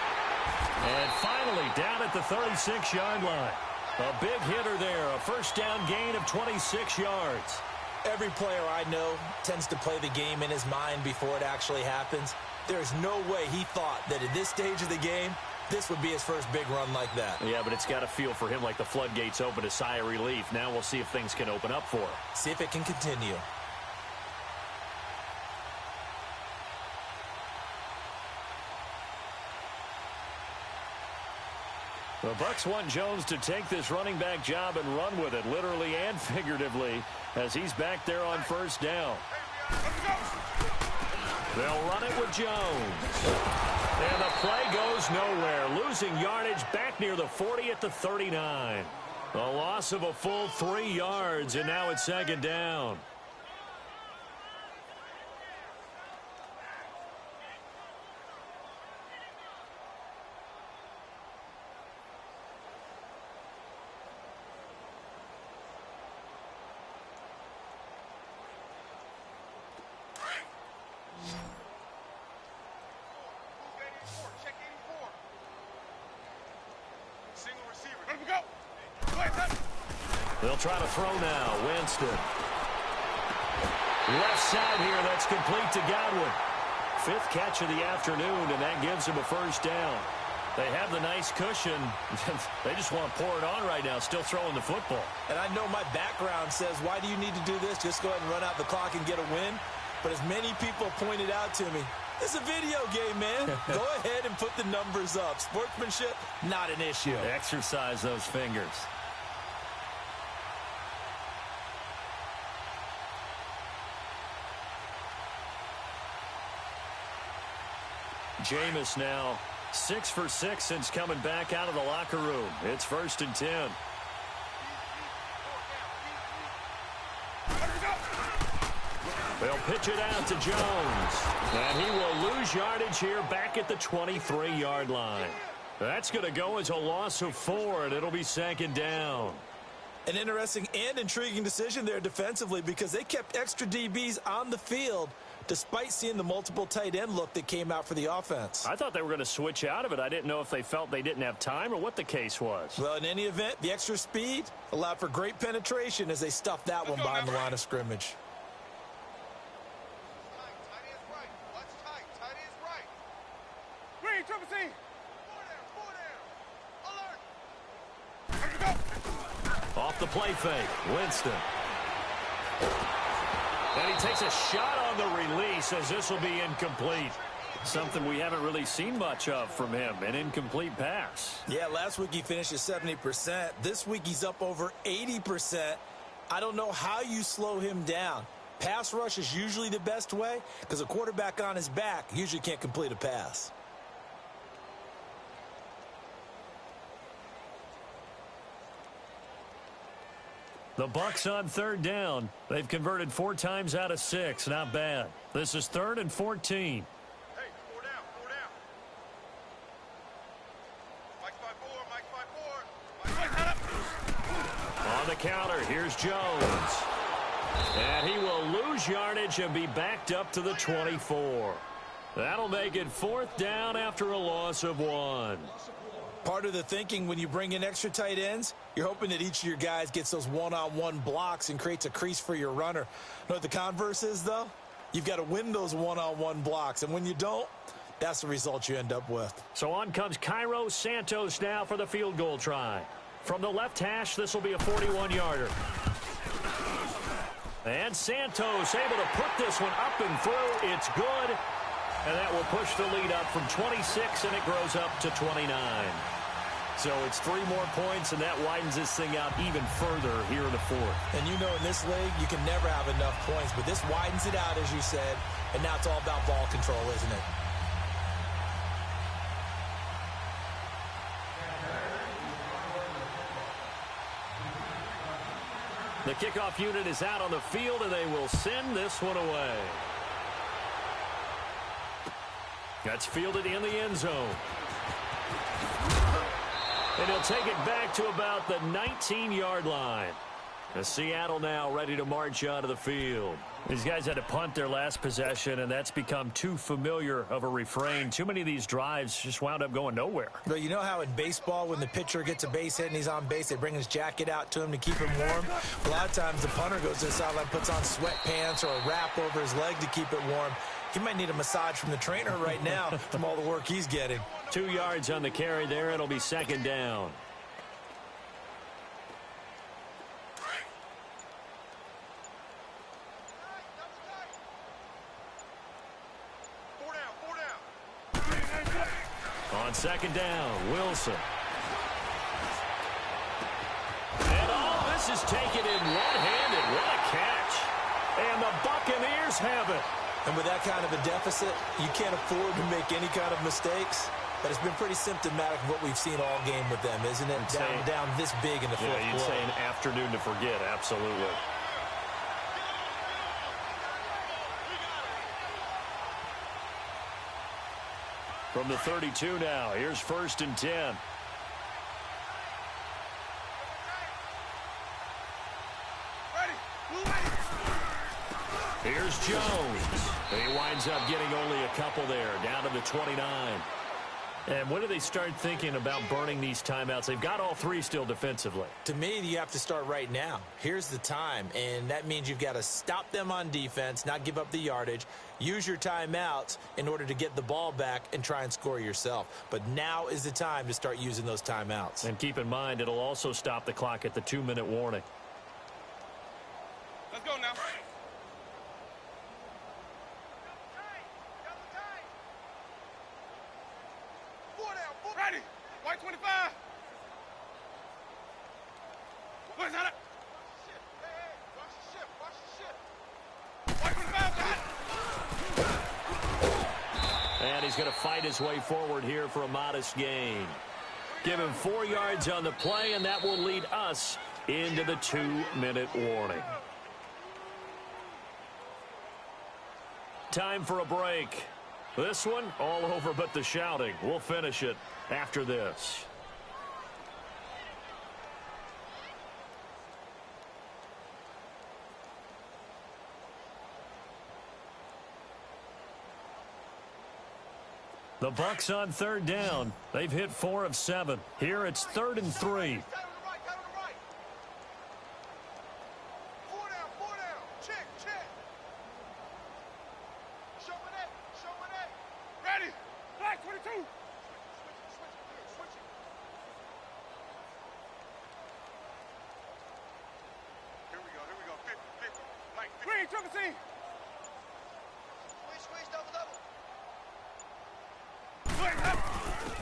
And finally down at the 36-yard line. A big hitter there, a first down gain of 26 yards. Every player I know tends to play the game in his mind before it actually happens. There's no way he thought that at this stage of the game, this would be his first big run like that. Yeah, but it's got to feel for him like the floodgates open, a sigh of relief. Now we'll see if things can open up for him. See if it can continue. The Bucs want Jones to take this running back job and run with it, literally and figuratively, as he's back there on first down. They'll run it with Jones. And the play goes nowhere, losing yardage back near the 40 at the 39. A loss of a full 3 yards, and now it's 2nd down. They'll try to throw now. Winston. Left side here. That's complete to Godwin. 5th catch of the afternoon, and that gives him a first down. They have the nice cushion. They just want to pour it on right now, still throwing the football. And I know my background says, why do you need to do this? Just go ahead and run out the clock and get a win. But as many people pointed out to me, it's a video game, man. Go ahead and put the numbers up. Sportsmanship, not an issue. Exercise those fingers. Jameis now 6 for 6 since coming back out of the locker room. It's 1st and 10. They'll pitch it out to Jones. And he will lose yardage here back at the 23-yard line. That's going to go as a loss of 4, and it'll be 2nd down. An interesting and intriguing decision there defensively because they kept extra DBs on the field despite seeing the multiple tight end look that came out for the offense. I thought they were going to switch out of it. I didn't know if they felt they didn't have time or what the case was. Well, in any event, the extra speed allowed for great penetration as they stuffed that one behind the line of scrimmage. Green, triple C. Off the play fake, Winston. And he takes a shot on the release as this will be incomplete. Something we haven't really seen much of from him, an incomplete pass. Yeah, last week he finished at 70%. This week he's up over 80%. I don't know how you slow him down. Pass rush is usually the best way because a quarterback on his back usually can't complete a pass. The Bucs on 3rd down. They've converted 4 times out of 6. Not bad. This is 3rd and 14. Hey, 4 down, 4 down. Mike's by 4. On the counter, here's Jones. And he will lose yardage and be backed up to the 24. That'll make it 4th down after a loss of 1. Part of the thinking when you bring in extra tight ends, you're hoping that each of your guys gets those one-on-one blocks and creates a crease for your runner. You know what the converse is, though? You've got to win those one-on-one blocks, and when you don't, that's the result you end up with. So on comes Cairo Santos now for the field goal try. From the left hash, this will be a 41-yarder. And Santos able to put this one up and through. It's good. And that will push the lead up from 26, and it grows up to 29. So it's 3 more points, and that widens this thing out even further here in the 4th. And you know in this league, you can never have enough points, but this widens it out, as you said, and now it's all about ball control, isn't it? The kickoff unit is out on the field, and they will send this one away. That's fielded in the end zone. And he'll take it back to about the 19-yard line. Seattle now ready to march onto the field. These guys had to punt their last possession, and that's become too familiar of a refrain. Too many of these drives just wound up going nowhere. But you know how in baseball, when the pitcher gets a base hit and he's on base, they bring his jacket out to him to keep him warm? A lot of times the punter goes to the sideline, puts on sweatpants or a wrap over his leg to keep it warm. He might need a massage from the trainer right now from all the work he's getting. 2 yards on the carry there. It'll be 2nd down. On 2nd down, Wilson. And all this is taken in one-handed. What a catch. And the Buccaneers have it. And with that kind of a deficit, you can't afford to make any kind of mistakes. But it's been pretty symptomatic of what we've seen all game with them, isn't it? Down this big in the fourth quarter. Yeah, you'd say an afternoon to forget, absolutely. From the 32 now, here's 1st and 10. Here's Jones. He winds up getting only a couple there, down to the 29. And when do they start thinking about burning these timeouts? They've got all 3 still defensively. To me, you have to start right now. Here's the time, and that means you've got to stop them on defense, not give up the yardage, use your timeouts in order to get the ball back and try and score yourself. But now is the time to start using those timeouts. And keep in mind, it'll also stop the clock at the 2-minute warning. Let's go now. Ready. White 25. Where's that? Hey, watch the ship. Watch the ship. White 25, got it. And he's going to fight his way forward here for a modest gain. Give him 4 yards on the play, and that will lead us into the 2-minute warning. Time for a break. This one, all over but the shouting. We'll finish it after this. The Bucs on 3rd down. They've hit 4 of 7. Here it's 3rd and 3.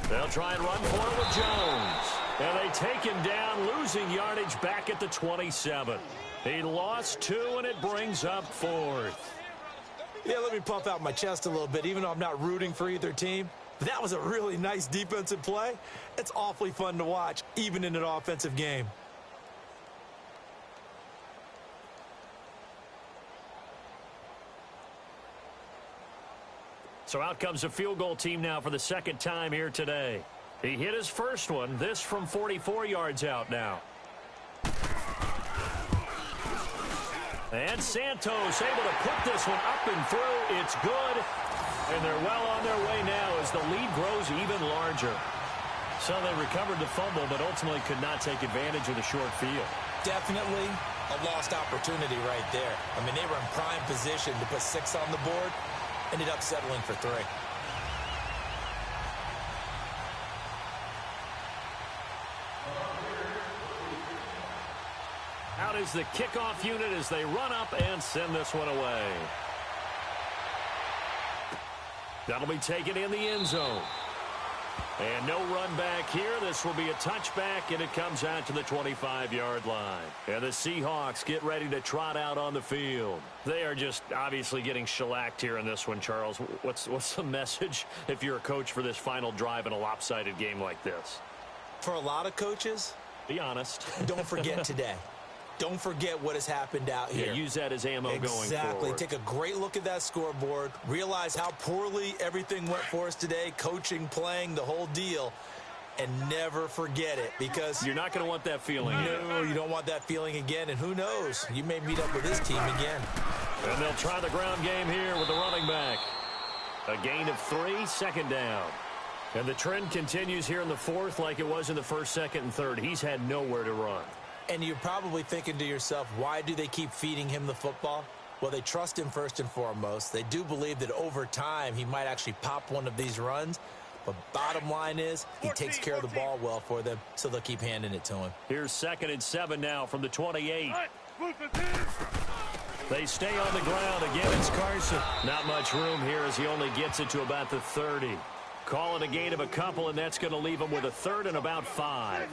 They'll try and run for it with Jones. And they take him down, losing yardage back at the 27. He lost 2, and it brings up 4th. Yeah, let me puff out my chest a little bit, even though I'm not rooting for either team. That was a really nice defensive play. It's awfully fun to watch, even in an offensive game. So out comes a field goal team now for the 2nd time here today. He hit his first one, this from 44 yards out now. And Santos able to put this one up and through. It's good. And they're well on their way now as the lead grows even larger. So they recovered the fumble, but ultimately could not take advantage of the short field. Definitely a lost opportunity right there. I mean, they were in prime position to put 6 on the board. Ended up settling for 3. Out is the kickoff unit as they run up and send this one away. That'll be taken in the end zone. And no run back here. This will be a touchback, and it comes out to the 25-yard line. And the Seahawks get ready to trot out on the field. They are just obviously getting shellacked here in this one, Charles. What's the message if you're a coach for this final drive in a lopsided game like this? For a lot of coaches, be honest. Don't forget today. Don't forget what has happened out here. Yeah, use that as ammo going forward. Exactly. Take a great look at that scoreboard. Realize how poorly everything went for us today. Coaching, playing, the whole deal. And never forget it, because you're not going to want that feeling. No, you don't want that feeling again. And who knows? You may meet up with this team again. And they'll try the ground game here with the running back. A gain of 3, 2nd down. And the trend continues here in the 4th like it was in the 1st, 2nd, and 3rd. He's had nowhere to run. And you're probably thinking to yourself, why do they keep feeding him the football? Well, they trust him first and foremost. They do believe that over time he might actually pop one of these runs. But bottom line is he takes care of the ball well for them, so they'll keep handing it to him. Here's 2nd and 7 now from the 28. They stay on the ground. Again, it's Carson. Not much room here as he only gets it to about the 30. Call it a gain of a couple, and that's going to leave him with a 3rd and about 5.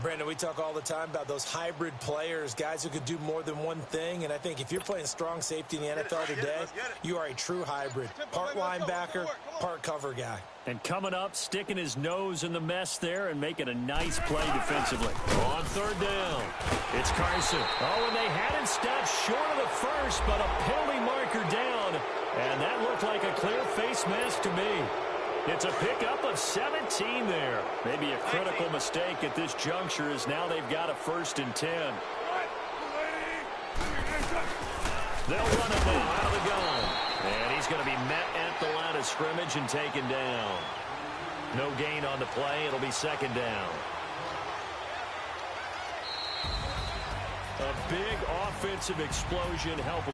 Brandon, we talk all the time about those hybrid players, guys who could do more than one thing. And I think if you're playing strong safety in the NFL today, you are a true hybrid. Part linebacker, part cover guy. And coming up, sticking his nose in the mess there and making a nice play defensively. On 3rd down, it's Carson. Oh, and they had him stopped short of the first, but a penalty marker down. And that looked like a clear face mask to me. It's a pickup of 17 there. Maybe a critical mistake at this juncture as now they've got a 1st and 10. They'll run it now out of the gun. And he's going to be met at the line of scrimmage and taken down. No gain on the play. It'll be 2nd down. A big offensive explosion helping.